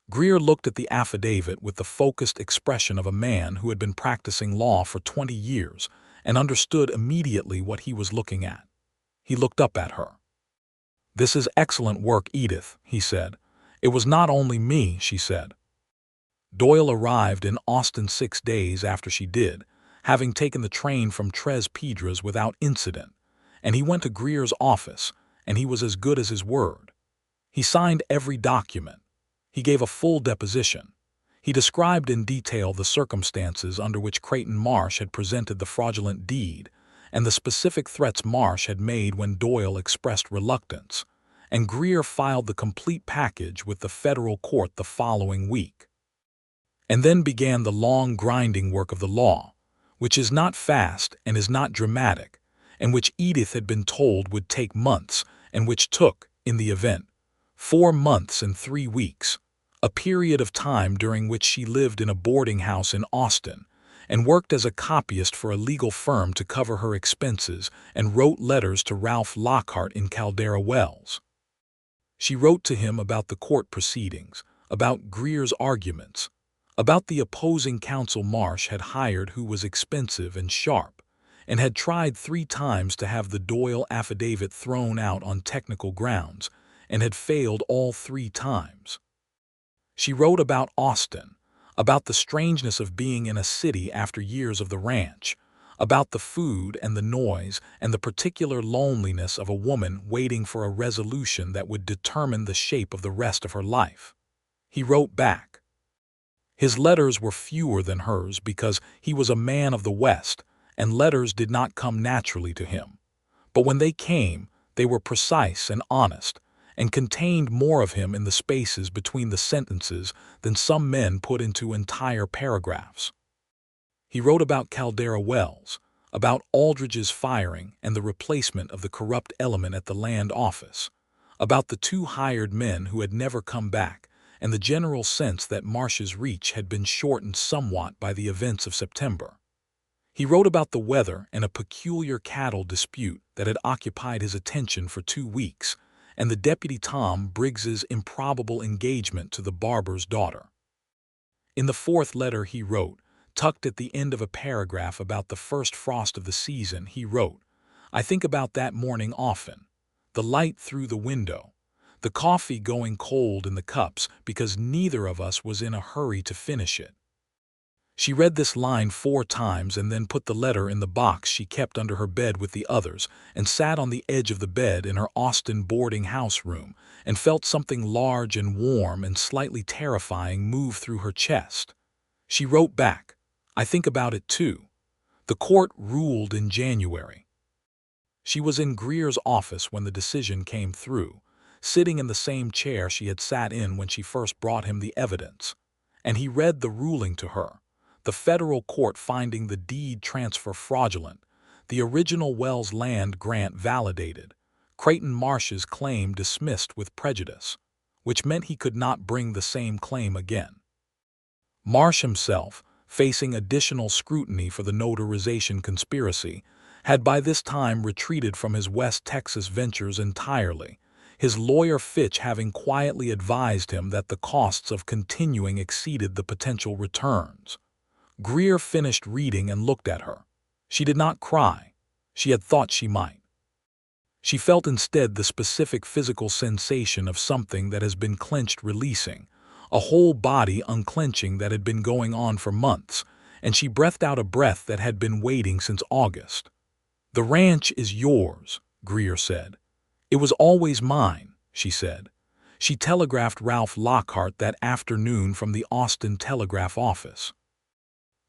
Greer looked at the affidavit with the focused expression of a man who had been practicing law for 20 years and understood immediately what he was looking at. He looked up at her. "This is excellent work, Edith," he said. "It was not only me," she said. Doyle arrived in Austin 6 days after she did, having taken the train from Tres Piedras without incident, and he went to Greer's office, and he was as good as his word. He signed every document. He gave a full deposition. He described in detail the circumstances under which Creighton Marsh had presented the fraudulent deed, and the specific threats Marsh had made when Doyle expressed reluctance, and Greer filed the complete package with the federal court the following week. And then began the long grinding work of the law, which is not fast and is not dramatic, and which Edith had been told would take months, and which took, in the event, 4 months and 3 weeks, a period of time during which she lived in a boarding house in Austin, and worked as a copyist for a legal firm to cover her expenses, and wrote letters to Ralph Lockhart in Caldera Wells. She wrote to him about the court proceedings, about Greer's arguments, about the opposing counsel Marsh had hired who was expensive and sharp, and had tried 3 times to have the Doyle affidavit thrown out on technical grounds, and had failed all 3 times. She wrote about Austin, about the strangeness of being in a city after years of the ranch, about the food and the noise and the particular loneliness of a woman waiting for a resolution that would determine the shape of the rest of her life. He wrote back. His letters were fewer than hers because he was a man of the West, and letters did not come naturally to him. But when they came, they were precise and honest, and contained more of him in the spaces between the sentences than some men put into entire paragraphs. He wrote about Caldera Wells, about Aldridge's firing and the replacement of the corrupt element at the land office, about the 2 hired men who had never come back, and the general sense that Marsh's reach had been shortened somewhat by the events of September. He wrote about the weather and a peculiar cattle dispute that had occupied his attention for 2 weeks, and the Deputy Tom Briggs's improbable engagement to the barber's daughter. In the 4th letter he wrote, tucked at the end of a paragraph about the first frost of the season, he wrote, "I think about that morning often. The light through the window, the coffee going cold in the cups because neither of us was in a hurry to finish it." She read this line 4 times and then put the letter in the box she kept under her bed with the others, and sat on the edge of the bed in her Austin boarding house room, and felt something large and warm and slightly terrifying move through her chest. She wrote back, "I think about it too. The court ruled in January." She was in Greer's office when the decision came through, sitting in the same chair she had sat in when she first brought him the evidence, and he read the ruling to her. The federal court finding the deed transfer fraudulent, the original Wells land grant validated, Creighton Marsh's claim dismissed with prejudice, which meant he could not bring the same claim again. Marsh himself, facing additional scrutiny for the notarization conspiracy, had by this time retreated from his West Texas ventures entirely, his lawyer Fitch having quietly advised him that the costs of continuing exceeded the potential returns. Greer finished reading and looked at her. She did not cry. She had thought she might. She felt instead the specific physical sensation of something that has been clenched releasing, a whole body unclenching that had been going on for months, and she breathed out a breath that had been waiting since August. "The ranch is yours," Greer said. "It was always mine," she said. She telegraphed Ralph Lockhart that afternoon from the Austin telegraph office.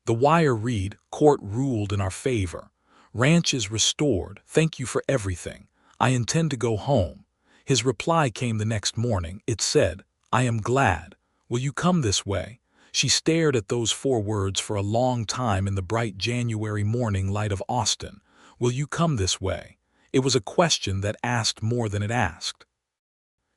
The wire read, "Court ruled in our favor. Ranch is restored. Thank you for everything. I intend to go home." His reply came the next morning. It said, "I am glad. Will you come this way?" She stared at those 4 words for a long time in the bright January morning light of Austin. Will you come this way? It was a question that asked more than it asked.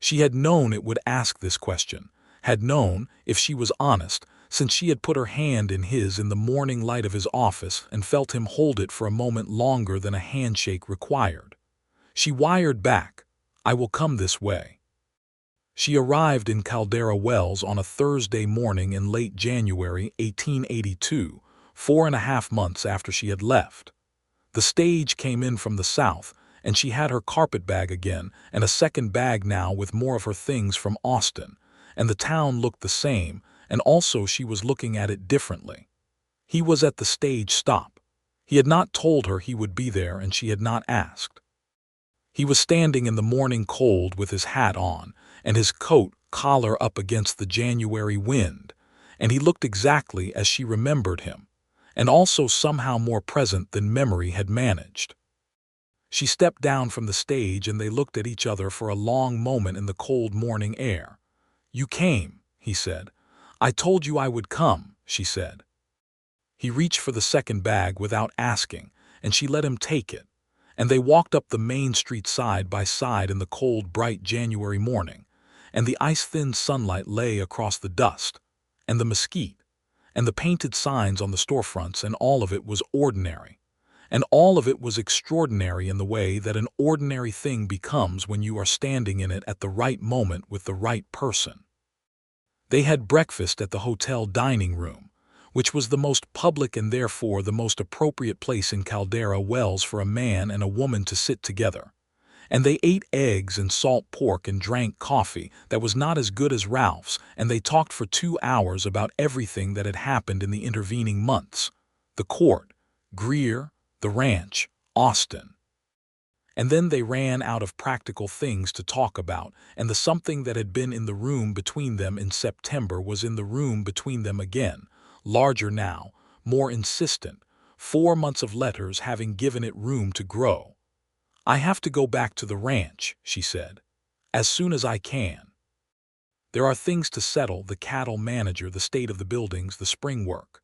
She had known it would ask this question, had known, if she was honest, since she had put her hand in his in the morning light of his office and felt him hold it for a moment longer than a handshake required. She wired back, "I will come this way." She arrived in Caldera Wells on a Thursday morning in late January 1882, 4.5 months after she had left. The stage came in from the south, and she had her carpetbag again, and a second bag now with more of her things from Austin, and the town looked the same, and also she was looking at it differently. He was at the stage stop. He had not told her he would be there, and she had not asked. He was standing in the morning cold with his hat on, and his coat collar up against the January wind, and he looked exactly as she remembered him, and also somehow more present than memory had managed. She stepped down from the stage, and they looked at each other for a long moment in the cold morning air. "You came," he said. "I told you I would come," she said. He reached for the second bag without asking, and she let him take it, and they walked up the main street side by side in the cold, bright January morning, and the ice-thin sunlight lay across the dust, and the mesquite, and the painted signs on the storefronts, and all of it was ordinary, and all of it was extraordinary in the way that an ordinary thing becomes when you are standing in it at the right moment with the right person. They had breakfast at the hotel dining room, which was the most public and therefore the most appropriate place in Caldera Wells for a man and a woman to sit together. And they ate eggs and salt pork and drank coffee that was not as good as Ralph's, and they talked for 2 hours about everything that had happened in the intervening months: the court, Greer, the ranch, Austin. And then they ran out of practical things to talk about, and the something that had been in the room between them in September was in the room between them again, larger now, more insistent, 4 months of letters having given it room to grow. "I have to go back to the ranch," she said, "as soon as I can. There are things to settle, the cattle manager, the state of the buildings, the spring work."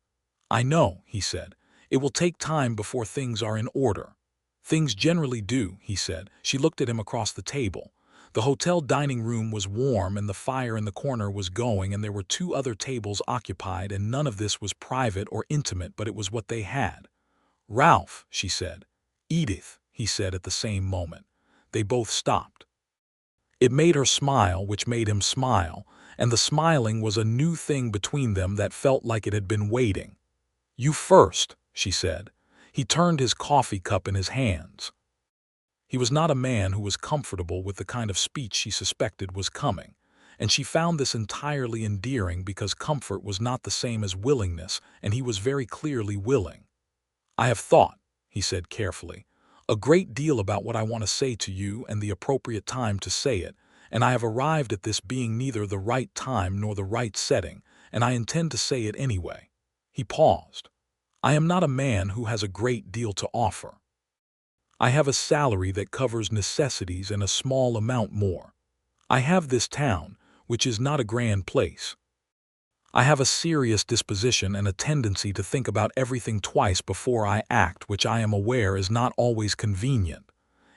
"I know," he said. "It will take time before things are in order." "Things generally do," he said. She looked at him across the table. The hotel dining room was warm, and the fire in the corner was going, and there were 2 other tables occupied, and none of this was private or intimate, but it was what they had. "Ralph," she said. "Edith," he said at the same moment. They both stopped. It made her smile, which made him smile, and the smiling was a new thing between them that felt like it had been waiting. "You first," she said. He turned his coffee cup in his hands. He was not a man who was comfortable with the kind of speech she suspected was coming, and she found this entirely endearing because comfort was not the same as willingness, and he was very clearly willing. "I have thought," he said carefully, "a great deal about what I want to say to you and the appropriate time to say it, and I have arrived at this being neither the right time nor the right setting, and I intend to say it anyway." He paused. "I am not a man who has a great deal to offer. I have a salary that covers necessities and a small amount more. I have this town, which is not a grand place. I have a serious disposition and a tendency to think about everything twice before I act, which I am aware is not always convenient."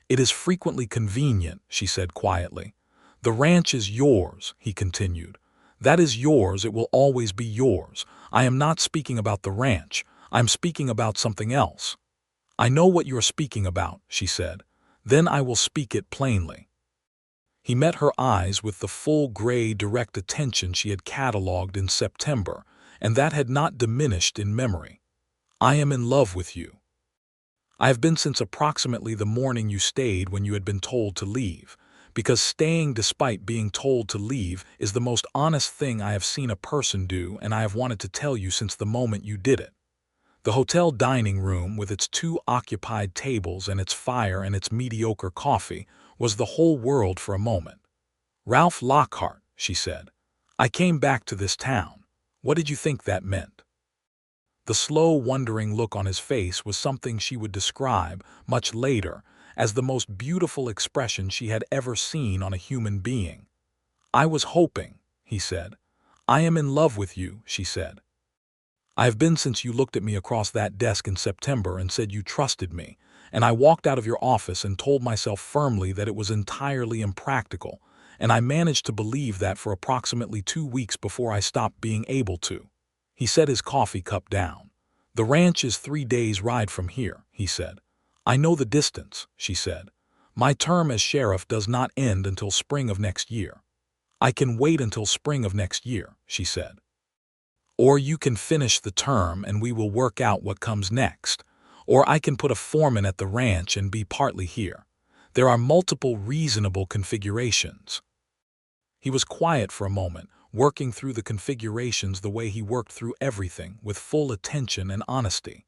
"It is frequently convenient," she said quietly. "The ranch is yours," he continued. "That is yours, it will always be yours. I am not speaking about the ranch. I'm speaking about something else." "I know what you are speaking about," she said. "Then I will speak it plainly." He met her eyes with the full gray direct attention she had catalogued in September, and that had not diminished in memory. "I am in love with you. I have been since approximately the morning you stayed when you had been told to leave, because staying despite being told to leave is the most honest thing I have seen a person do, and I have wanted to tell you since the moment you did it." The hotel dining room, with its 2 occupied tables and its fire and its mediocre coffee, was the whole world for a moment. "Ralph Lockhart," she said. "I came back to this town. What did you think that meant?" The slow, wondering look on his face was something she would describe, much later, as the most beautiful expression she had ever seen on a human being. "I was hoping," he said. "I am in love with you," she said. "I have been since you looked at me across that desk in September and said you trusted me, and I walked out of your office and told myself firmly that it was entirely impractical, and I managed to believe that for approximately 2 weeks before I stopped being able to." He set his coffee cup down. "The ranch is 3 days' ride from here," he said. "I know the distance," she said. "My term as sheriff does not end until spring of next year." "I can wait until spring of next year," she said. "Or you can finish the term and we will work out what comes next. Or I can put a foreman at the ranch and be partly here. There are multiple reasonable configurations." He was quiet for a moment, working through the configurations the way he worked through everything, with full attention and honesty.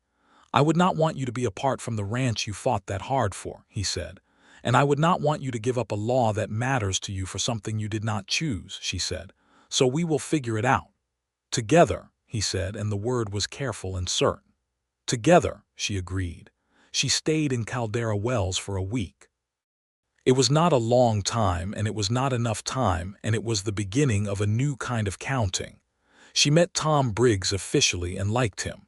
"I would not want you to be apart from the ranch you fought that hard for," he said. "And I would not want you to give up a law that matters to you for something you did not choose," she said. "So we will figure it out. Together," he said, and the word was careful and certain. "Together," she agreed. She stayed in Caldera Wells for a week. It was not a long time, and it was not enough time, and it was the beginning of a new kind of counting. She met Tom Briggs officially and liked him.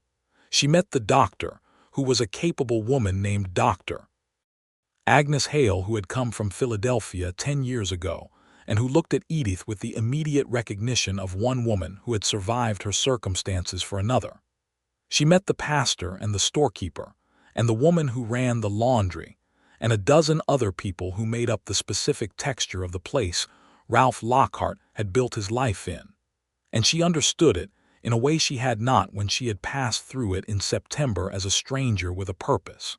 She met the doctor, who was a capable woman named Dr. Agnes Hale, who had come from Philadelphia 10 years ago, and who looked at Edith with the immediate recognition of one woman who had survived her circumstances for another. She met the pastor and the storekeeper, and the woman who ran the laundry, and a dozen other people who made up the specific texture of the place Ralph Lockhart had built his life in. And she understood it in a way she had not when she had passed through it in September as a stranger with a purpose.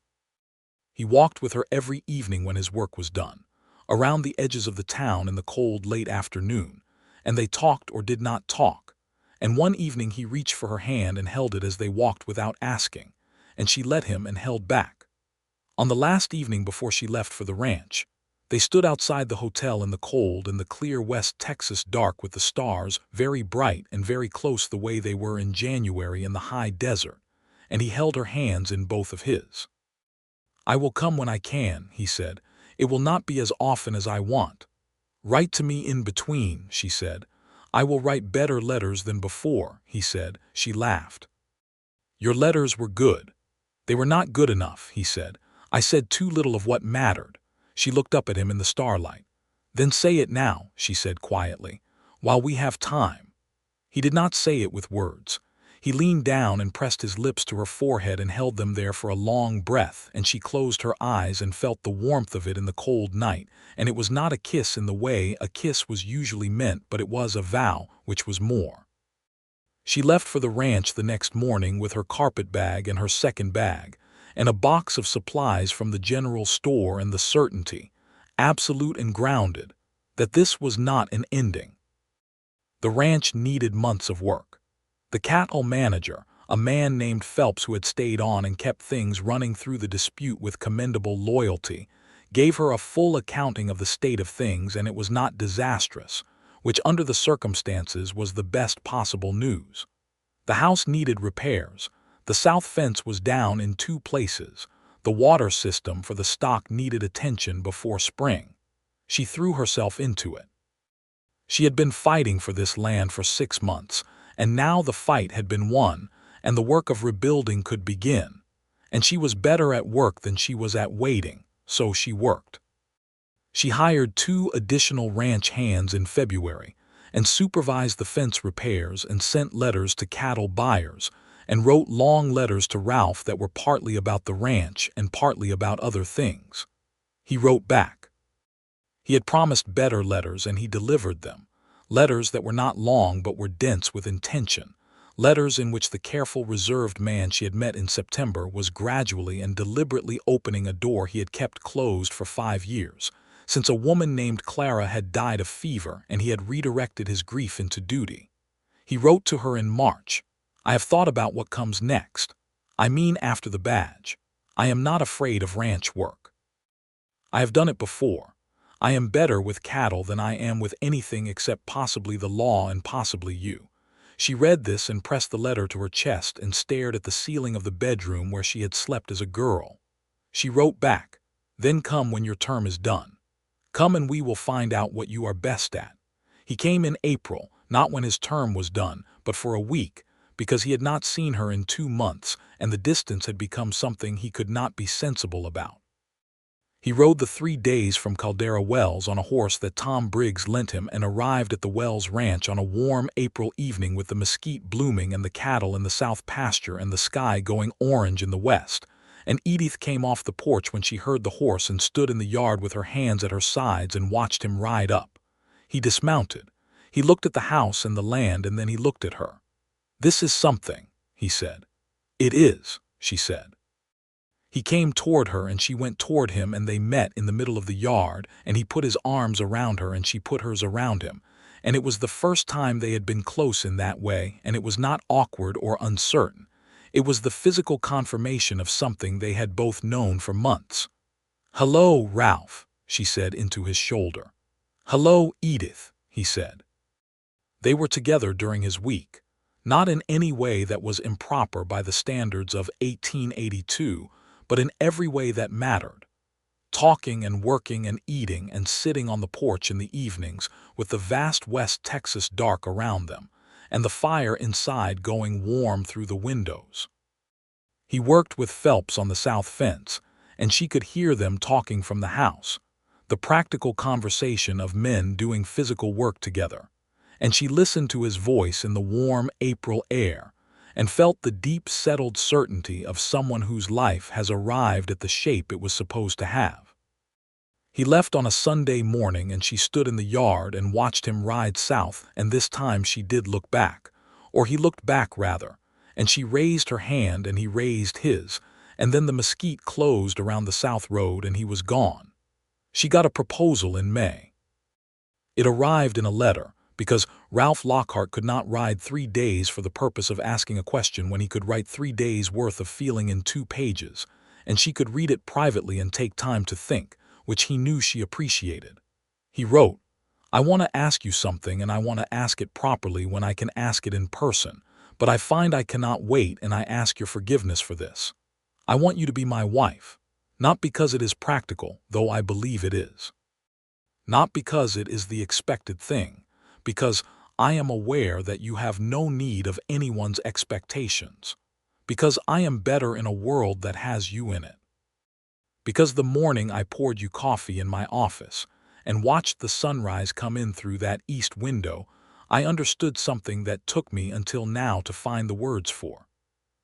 He walked with her every evening when his work was done, around the edges of the town in the cold late afternoon, and they talked or did not talk. And one evening he reached for her hand and held it as they walked without asking, and she let him and held back. On the last evening before she left for the ranch, they stood outside the hotel in the cold in the clear West Texas dark with the stars very bright and very close the way they were in January in the high desert, and he held her hands in both of his. "I will come when I can," he said. "It will not be as often as I want. Write to me in between," she said. "I will write better letters than before," he said. She laughed. "Your letters were good." "They were not good enough," he said. "I said too little of what mattered." She looked up at him in the starlight. "Then say it now," she said quietly, "while we have time." He did not say it with words. He leaned down and pressed his lips to her forehead and held them there for a long breath, and she closed her eyes and felt the warmth of it in the cold night, and it was not a kiss in the way a kiss was usually meant, but it was a vow, which was more. She left for the ranch the next morning with her carpet bag and her second bag, and a box of supplies from the general store, and the certainty, absolute and grounded, that this was not an ending. The ranch needed months of work. The cattle manager, a man named Phelps who had stayed on and kept things running through the dispute with commendable loyalty, gave her a full accounting of the state of things, and it was not disastrous, which under the circumstances was the best possible news. The house needed repairs. The south fence was down in 2 places. The water system for the stock needed attention before spring. She threw herself into it. She had been fighting for this land for 6 months, and now the fight had been won, and the work of rebuilding could begin. And she was better at work than she was at waiting, so she worked. She hired 2 additional ranch hands in February, and supervised the fence repairs and sent letters to cattle buyers, and wrote long letters to Ralph that were partly about the ranch and partly about other things. He wrote back. He had promised better letters, and he delivered them. Letters that were not long but were dense with intention. Letters in which the careful, reserved man she had met in September was gradually and deliberately opening a door he had kept closed for 5 years, since a woman named Clara had died of fever, and he had redirected his grief into duty. He wrote to her in March. "I have thought about what comes next. I mean after the badge. I am not afraid of ranch work. I have done it before. I am better with cattle than I am with anything except possibly the law and possibly you." She read this and pressed the letter to her chest and stared at the ceiling of the bedroom where she had slept as a girl. She wrote back, "Then come when your term is done. Come and we will find out what you are best at." He came in April, not when his term was done, but for a week, because he had not seen her in 2 months, and the distance had become something he could not be sensible about. He rode the 3 days from Caldera Wells on a horse that Tom Briggs lent him and arrived at the Wells Ranch on a warm April evening with the mesquite blooming and the cattle in the south pasture and the sky going orange in the west. And Edith came off the porch when she heard the horse and stood in the yard with her hands at her sides and watched him ride up. He dismounted. He looked at the house and the land, and then he looked at her. "This is something," he said. "It is," she said. He came toward her and she went toward him, and they met in the middle of the yard, and he put his arms around her and she put hers around him. And it was the first time they had been close in that way, and it was not awkward or uncertain. It was the physical confirmation of something they had both known for months. "Hello, Ralph," she said into his shoulder. "Hello, Edith," he said. They were together during his week, not in any way that was improper by the standards of 1882, but in every way that mattered. Talking and working and eating and sitting on the porch in the evenings with the vast West Texas dark around them, and the fire inside going warm through the windows. He worked with Phelps on the south fence, and she could hear them talking from the house, the practical conversation of men doing physical work together. And she listened to his voice in the warm April air, and felt the deep settled certainty of someone whose life has arrived at the shape it was supposed to have. He left on a Sunday morning, and she stood in the yard and watched him ride south, and this time she did look back, or he looked back rather, and she raised her hand and he raised his, and then the mesquite closed around the south road and he was gone. She got a proposal in May. It arrived in a letter, because Ralph Lockhart could not ride 3 days for the purpose of asking a question when he could write 3 days' worth of feeling in 2 pages, and she could read it privately and take time to think, which he knew she appreciated. He wrote, "I want to ask you something, and I want to ask it properly when I can ask it in person, but I find I cannot wait, and I ask your forgiveness for this. I want you to be my wife, not because it is practical, though I believe it is. Not because it is the expected thing, because I am aware that you have no need of anyone's expectations, because I am better in a world that has you in it. Because the morning I poured you coffee in my office and watched the sunrise come in through that east window, I understood something that took me until now to find the words for.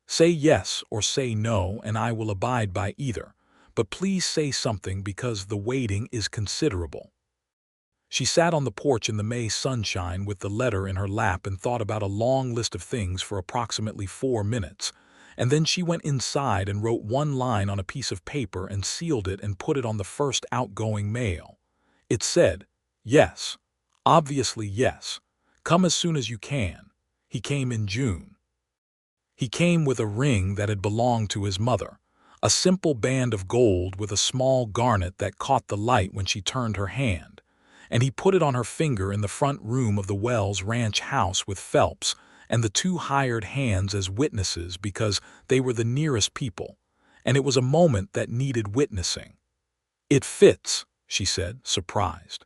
Say yes or say no, and I will abide by either, but please say something because the waiting is considerable." She sat on the porch in the May sunshine with the letter in her lap and thought about a long list of things for approximately 4 minutes, and then she went inside and wrote 1 line on a piece of paper and sealed it and put it on the first outgoing mail. It said, "Yes, obviously yes. Come as soon as you can." He came in June. He came with a ring that had belonged to his mother, a simple band of gold with a small garnet that caught the light when she turned her hand, and he put it on her finger in the front room of the Wells Ranch house with Phelps and the 2 hired hands as witnesses because they were the nearest people, and it was a moment that needed witnessing. "It fits," she said, surprised.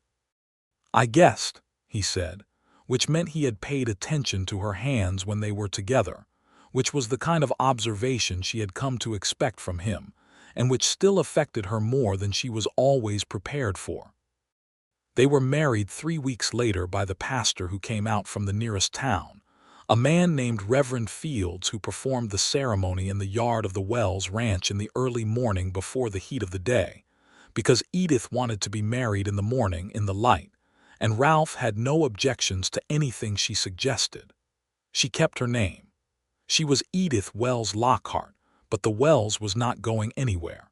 "I guessed," he said, which meant he had paid attention to her hands when they were together, which was the kind of observation she had come to expect from him, and which still affected her more than she was always prepared for. They were married 3 weeks later by the pastor who came out from the nearest town, a man named Reverend Fields, who performed the ceremony in the yard of the Wells Ranch in the early morning before the heat of the day, because Edith wanted to be married in the morning in the light, and Ralph had no objections to anything she suggested. She kept her name. She was Edith Wells Lockhart, but the Wells was not going anywhere.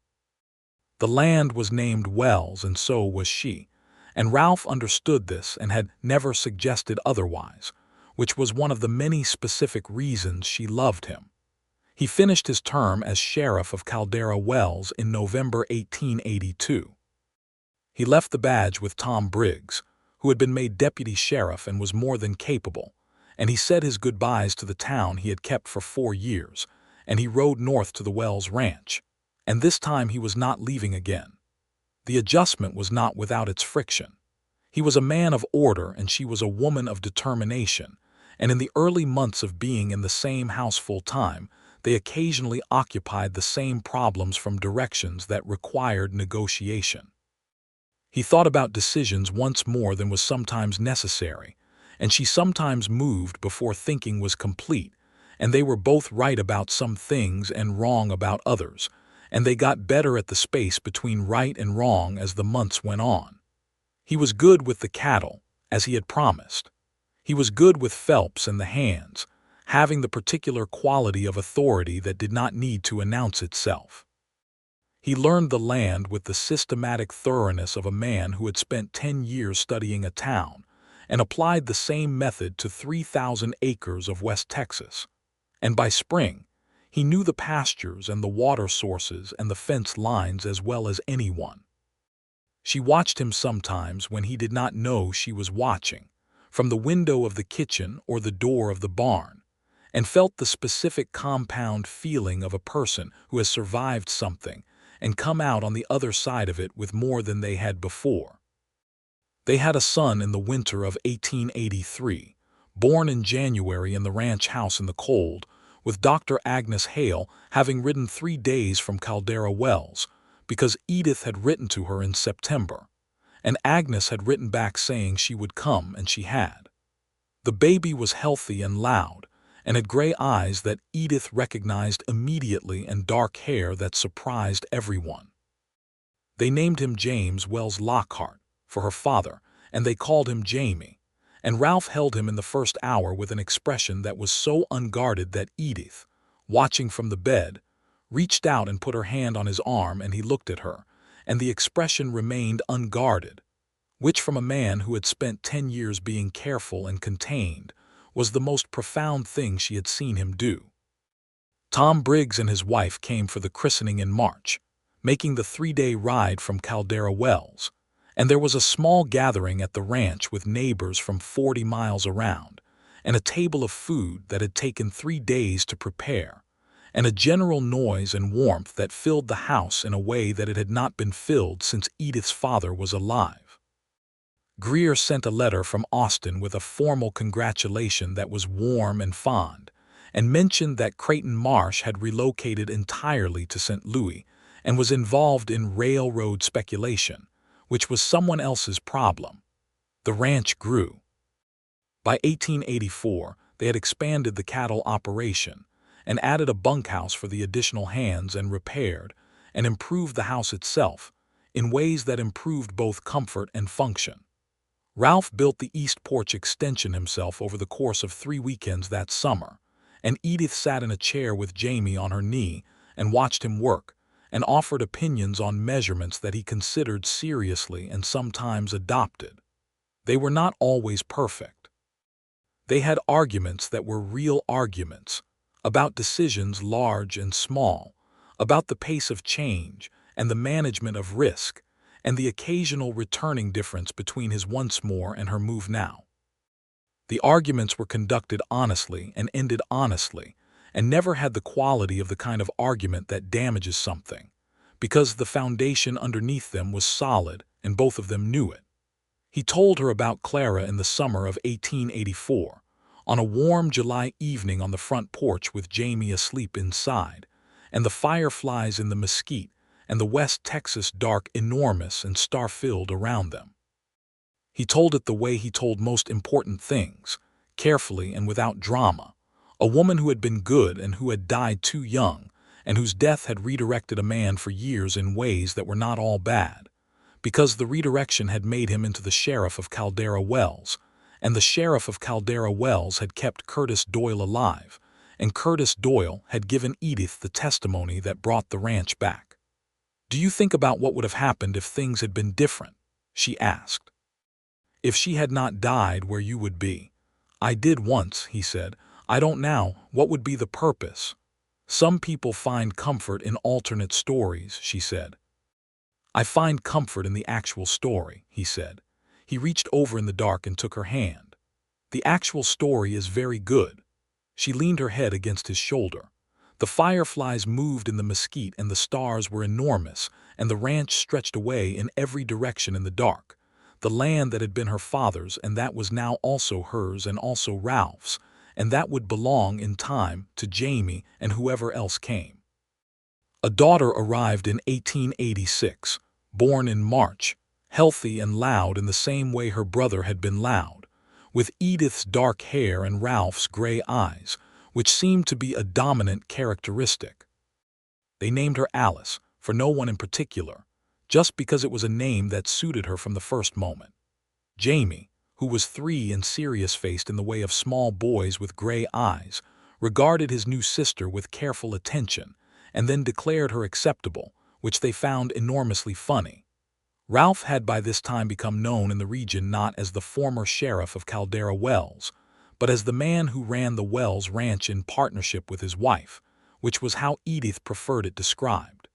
The land was named Wells, and so was she, and Ralph understood this and had never suggested otherwise, which was one of the many specific reasons she loved him. He finished his term as sheriff of Caldera Wells in November 1882. He left the badge with Tom Briggs, who had been made deputy sheriff and was more than capable, and he said his goodbyes to the town he had kept for 4 years, and he rode north to the Wells ranch. And this time he was not leaving again. The adjustment was not without its friction. He was a man of order and she was a woman of determination, and in the early months of being in the same house full-time, they occasionally occupied the same problems from directions that required negotiation. He thought about decisions once more than was sometimes necessary, and she sometimes moved before thinking was complete, and they were both right about some things and wrong about others, and they got better at the space between right and wrong as the months went on. He was good with the cattle, as he had promised. He was good with Phelps and the hands, having the particular quality of authority that did not need to announce itself. He learned the land with the systematic thoroughness of a man who had spent 10 years studying a town, and applied the same method to 3,000 acres of West Texas. And by spring, he knew the pastures and the water sources and the fence lines as well as anyone. She watched him sometimes when he did not know she was watching, from the window of the kitchen or the door of the barn, and felt the specific compound feeling of a person who has survived something and come out on the other side of it with more than they had before. They had a son in the winter of 1883, born in January in the ranch house in the cold, with Dr. Agnes Hale having ridden 3 days from Caldera Wells, because Edith had written to her in September, and Agnes had written back saying she would come, and she had. The baby was healthy and loud, and had gray eyes that Edith recognized immediately and dark hair that surprised everyone. They named him James Wells Lockhart, for her father, and they called him Jamie, and Ralph held him in the first hour with an expression that was so unguarded that Edith, watching from the bed, reached out and put her hand on his arm, and he looked at her, and the expression remained unguarded, which from a man who had spent 10 years being careful and contained was the most profound thing she had seen him do. Tom Briggs and his wife came for the christening in March, making the 3-day ride from Caldera Wells, and there was a small gathering at the ranch with neighbors from 40 miles around, and a table of food that had taken 3 days to prepare, and a general noise and warmth that filled the house in a way that it had not been filled since Edith's father was alive. Greer sent a letter from Austin with a formal congratulation that was warm and fond, and mentioned that Creighton Marsh had relocated entirely to St. Louis and was involved in railroad speculation, which was someone else's problem. The ranch grew. By 1884, they had expanded the cattle operation and added a bunkhouse for the additional hands and repaired and improved the house itself in ways that improved both comfort and function. Ralph built the east porch extension himself over the course of 3 weekends that summer, and Edith sat in a chair with Jamie on her knee and watched him work and offered opinions on measurements that he considered seriously and sometimes adopted. They were not always perfect. They had arguments that were real arguments, about decisions large and small, about the pace of change and the management of risk, and the occasional returning difference between his once more and her move now. The arguments were conducted honestly and ended honestly, and never had the quality of the kind of argument that damages something, because the foundation underneath them was solid and both of them knew it. He told her about Clara in the summer of 1884, on a warm July evening on the front porch with Jamie asleep inside, and the fireflies in the mesquite and the West Texas dark enormous and star-filled around them. He told it the way he told most important things, carefully and without drama, a woman who had been good and who had died too young, and whose death had redirected a man for years in ways that were not all bad, because the redirection had made him into the sheriff of Caldera Wells, and the sheriff of Caldera Wells had kept Curtis Doyle alive, and Curtis Doyle had given Edith the testimony that brought the ranch back. "Do you think about what would have happened if things had been different?" she asked. "If she had not died, where you would be?" "I did once," he said. "I don't now. What would be the purpose?" "Some people find comfort in alternate stories," she said. I find comfort in the actual story, he said. He reached over in the dark and took her hand. The actual story is very good. She leaned her head against his shoulder. The fireflies moved in the mesquite and the stars were enormous, and the ranch stretched away in every direction in the dark. The land that had been her father's and that was now also hers and also Ralph's, and that would belong in time to Jamie and whoever else came. A daughter arrived in 1886, born in March, healthy and loud in the same way her brother had been loud, with Edith's dark hair and Ralph's gray eyes, which seemed to be a dominant characteristic. They named her Alice, for no one in particular, just because it was a name that suited her from the first moment. Jamie, who was 3 and serious-faced in the way of small boys with gray eyes, regarded his new sister with careful attention, and then declared her acceptable, which they found enormously funny. Ralph had by this time become known in the region not as the former sheriff of Caldera Wells, but as the man who ran the Wells Ranch in partnership with his wife, which was how Edith preferred it described.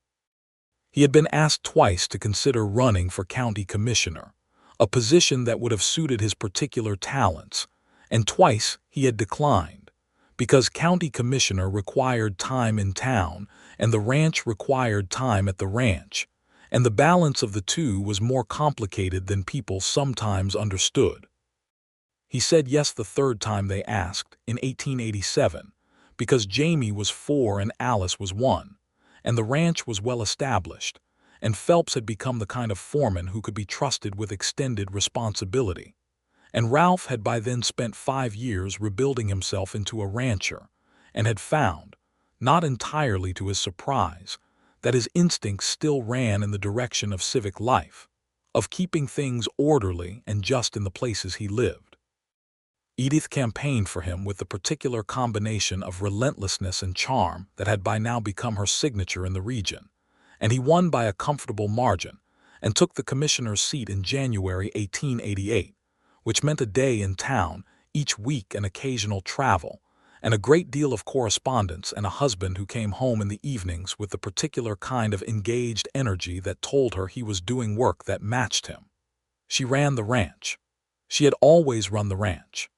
He had been asked twice to consider running for county commissioner, a position that would have suited his particular talents, and twice he had declined, because county commissioner required time in town and the ranch required time at the ranch, and the balance of the two was more complicated than people sometimes understood. He said yes the third time they asked, in 1887, because Jamie was 4 and Alice was 1, and the ranch was well established, and Phelps had become the kind of foreman who could be trusted with extended responsibility. And Ralph had by then spent 5 years rebuilding himself into a rancher, and had found, not entirely to his surprise, that his instincts still ran in the direction of civic life, of keeping things orderly and just in the places he lived. Edith campaigned for him with the particular combination of relentlessness and charm that had by now become her signature in the region, and he won by a comfortable margin and took the commissioner's seat in January 1888, which meant a day in town, each week an occasional travel, and a great deal of correspondence and a husband who came home in the evenings with the particular kind of engaged energy that told her he was doing work that matched him. She ran the ranch. She had always run the ranch.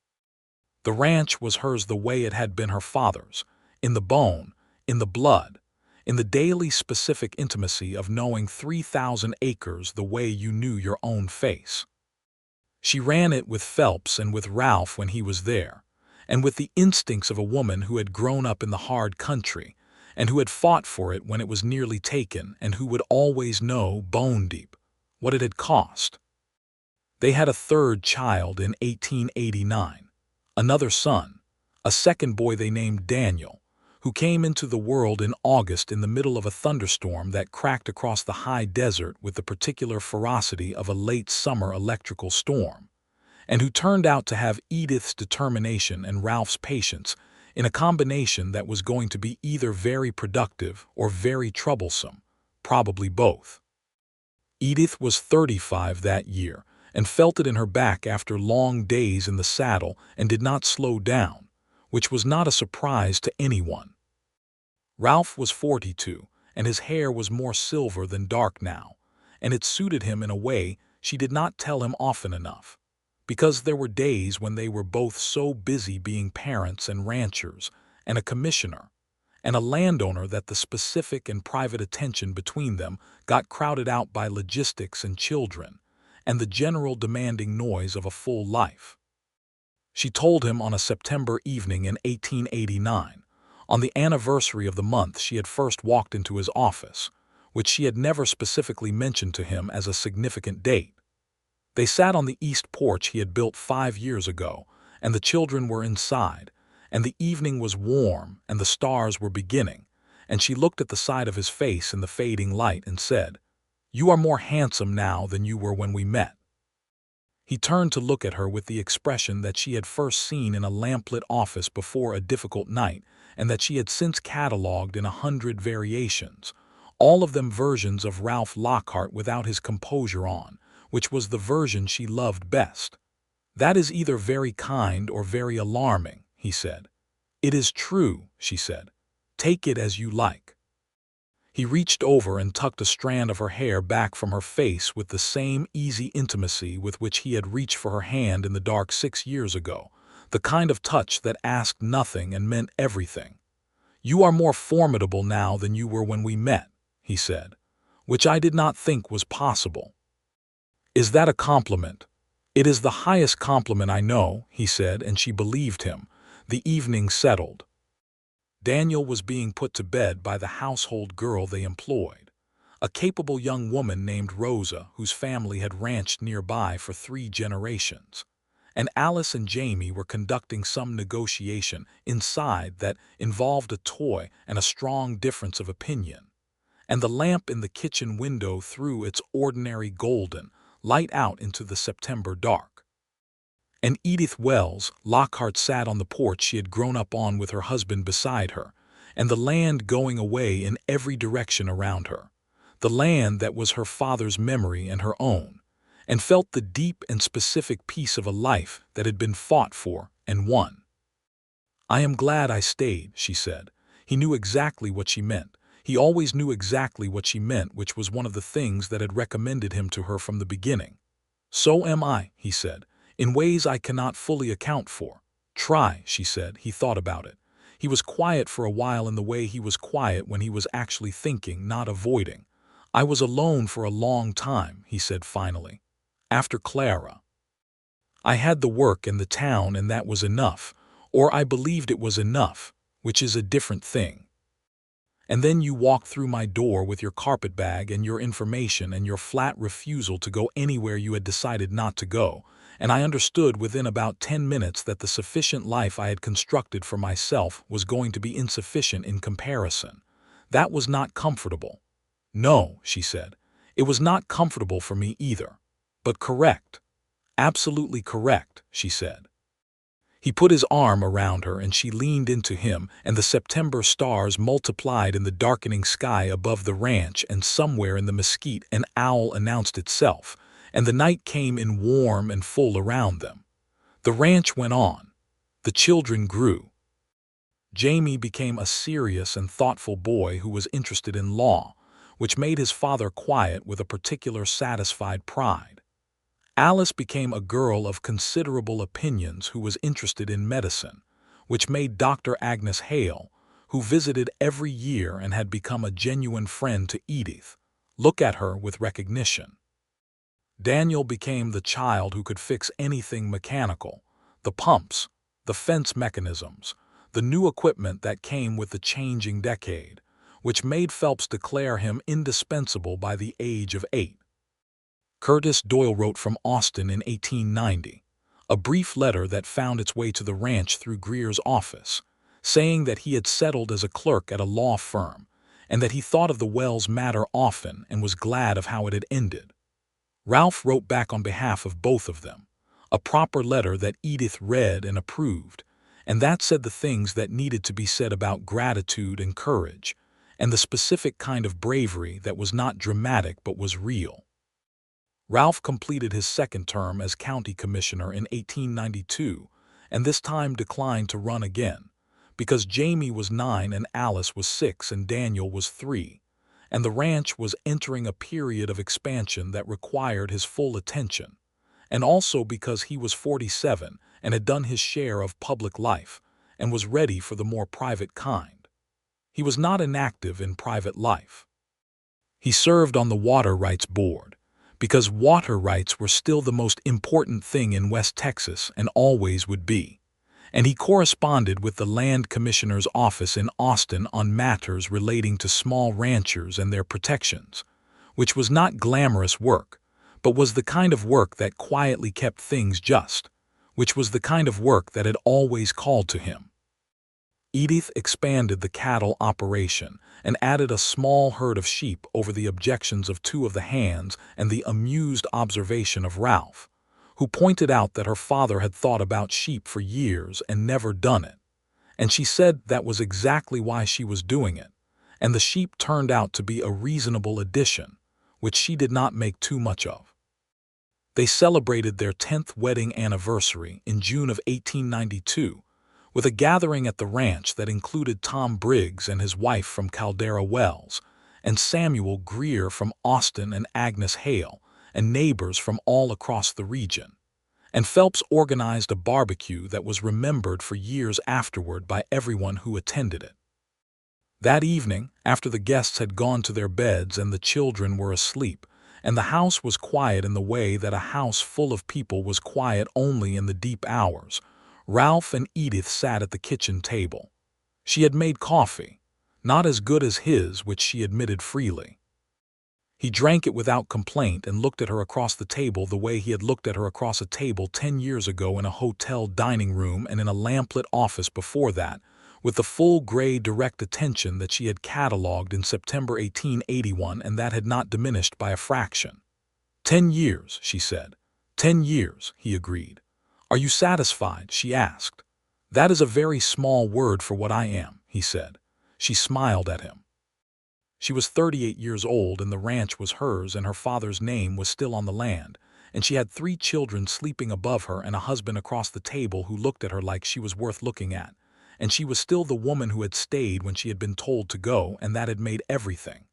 The ranch was hers the way it had been her father's, in the bone, in the blood, in the daily specific intimacy of knowing 3,000 acres the way you knew your own face. She ran it with Phelps and with Ralph when he was there, and with the instincts of a woman who had grown up in the hard country, and who had fought for it when it was nearly taken, and who would always know, bone deep, what it had cost. They had a third child in 1889, another son, a second boy they named Daniel, who came into the world in August in the middle of a thunderstorm that cracked across the high desert with the particular ferocity of a late summer electrical storm, and who turned out to have Edith's determination and Ralph's patience in a combination that was going to be either very productive or very troublesome, probably both. Edith was 35 that year and felt it in her back after long days in the saddle and did not slow down, which was not a surprise to anyone. Ralph was 42, and his hair was more silver than dark now, and it suited him in a way she did not tell him often enough, because there were days when they were both so busy being parents and ranchers and a commissioner and a landowner that the specific and private attention between them got crowded out by logistics and children and the general demanding noise of a full life. She told him on a September evening in 1889, on the anniversary of the month she had first walked into his office, which she had never specifically mentioned to him as a significant date. They sat on the east porch he had built 5 years ago, and the children were inside, and the evening was warm and the stars were beginning, and she looked at the side of his face in the fading light and said, "You are more handsome now than you were when we met." He turned to look at her with the expression that she had first seen in a lamplit office before a difficult night, and that she had since catalogued in 100 variations, all of them versions of Ralph Lockhart without his composure on, which was the version she loved best. "That is either very kind or very alarming," he said. "It is true," she said. "Take it as you like." He reached over and tucked a strand of her hair back from her face with the same easy intimacy with which he had reached for her hand in the dark 6 years ago, the kind of touch that asked nothing and meant everything. "You are more formidable now than you were when we met," he said, "which I did not think was possible." "Is that a compliment?" "It is the highest compliment I know," he said, and she believed him. The evening settled. Daniel was being put to bed by the household girl they employed, a capable young woman named Rosa whose family had ranched nearby for 3 generations. And Alice and Jamie were conducting some negotiation inside that involved a toy and a strong difference of opinion. And the lamp in the kitchen window threw its ordinary golden light out into the September dark. And Edith Wells, Lockhart, sat on the porch she had grown up on with her husband beside her, and the land going away in every direction around her, the land that was her father's memory and her own, and felt the deep and specific peace of a life that had been fought for and won. "I am glad I stayed," she said. He knew exactly what she meant. He always knew exactly what she meant, which was one of the things that had recommended him to her from the beginning. "So am I," he said, "in ways I cannot fully account for." "Try," she said. He thought about it. He was quiet for a while in the way he was quiet when he was actually thinking, not avoiding. "I was alone for a long time," he said finally. "After Clara. I had the work and the town, and that was enough, or I believed it was enough, which is a different thing. And then you walked through my door with your carpetbag and your information and your flat refusal to go anywhere you had decided not to go, and I understood within about 10 minutes that the sufficient life I had constructed for myself was going to be insufficient in comparison. That was not comfortable." "No," she said, "it was not comfortable for me either. But correct." "Absolutely correct," she said. He put his arm around her and she leaned into him, and the September stars multiplied in the darkening sky above the ranch, and somewhere in the mesquite an owl announced itself, and the night came in warm and full around them. The ranch went on. The children grew. Jamie became a serious and thoughtful boy who was interested in law, which made his father quiet with a particular satisfied pride. Alice became a girl of considerable opinions who was interested in medicine, which made Dr. Agnes Hale, who visited every year and had become a genuine friend to Edith, look at her with recognition. Daniel became the child who could fix anything mechanical, the pumps, the fence mechanisms, the new equipment that came with the changing decade, which made Phelps declare him indispensable by the age of 8. Curtis Doyle wrote from Austin in 1890, a brief letter that found its way to the ranch through Greer's office, saying that he had settled as a clerk at a law firm, and that he thought of the Wells matter often and was glad of how it had ended. Ralph wrote back on behalf of both of them, a proper letter that Edith read and approved, and that said the things that needed to be said about gratitude and courage, and the specific kind of bravery that was not dramatic but was real. Ralph completed his second term as county commissioner in 1892, and this time declined to run again, because Jamie was 9 and Alice was 6 and Daniel was 3, and the ranch was entering a period of expansion that required his full attention, and also because he was 47 and had done his share of public life and was ready for the more private kind. He was not inactive in private life. He served on the Water Rights Board, because water rights were still the most important thing in West Texas and always would be, and he corresponded with the Land Commissioner's office in Austin on matters relating to small ranchers and their protections, which was not glamorous work, but was the kind of work that quietly kept things just, which was the kind of work that had always called to him. Edith expanded the cattle operation and added a small herd of sheep over the objections of 2 of the hands and the amused observation of Ralph, who pointed out that her father had thought about sheep for years and never done it, and she said that was exactly why she was doing it, and the sheep turned out to be a reasonable addition, which she did not make too much of. They celebrated their 10th wedding anniversary in June of 1892, with a gathering at the ranch that included Tom Briggs and his wife from Caldera Wells, and Samuel Greer from Austin and Agnes Hale, and neighbors from all across the region. And Phelps organized a barbecue that was remembered for years afterward by everyone who attended it. That evening, after the guests had gone to their beds and the children were asleep, and the house was quiet in the way that a house full of people was quiet only in the deep hours, Ralph and Edith sat at the kitchen table. She had made coffee, not as good as his, which she admitted freely. He drank it without complaint and looked at her across the table the way he had looked at her across a table 10 years ago in a hotel dining room and in a lamplit office before that, with the full gray direct attention that she had catalogued in September 1881 and that had not diminished by a fraction. 10 years, she said. 10 years, he agreed. Are you satisfied? She asked. That is a very small word for what I am, he said. She smiled at him. She was 38 years old and the ranch was hers and her father's name was still on the land, and she had 3 children sleeping above her and a husband across the table who looked at her like she was worth looking at, and she was still the woman who had stayed when she had been told to go, and that had made everything.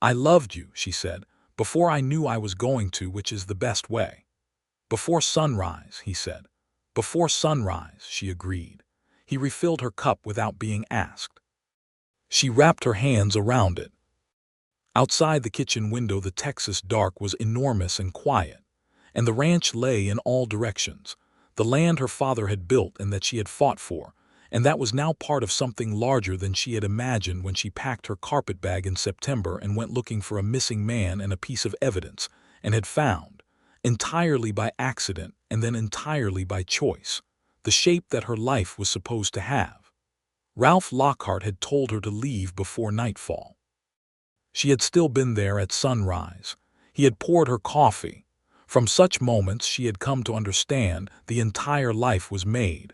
I loved you, she said, before I knew I was going to, which is the best way. Before sunrise, he said. Before sunrise, she agreed. He refilled her cup without being asked. She wrapped her hands around it. Outside the kitchen window the Texas dark was enormous and quiet, and the ranch lay in all directions, the land her father had built and that she had fought for, and that was now part of something larger than she had imagined when she packed her carpetbag in September and went looking for a missing man and a piece of evidence, and had found, entirely by accident and then entirely by choice, the shape that her life was supposed to have. Ralph Lockhart had told her to leave before nightfall. She had still been there at sunrise. He had poured her coffee. From such moments she had come to understand the entire life was made,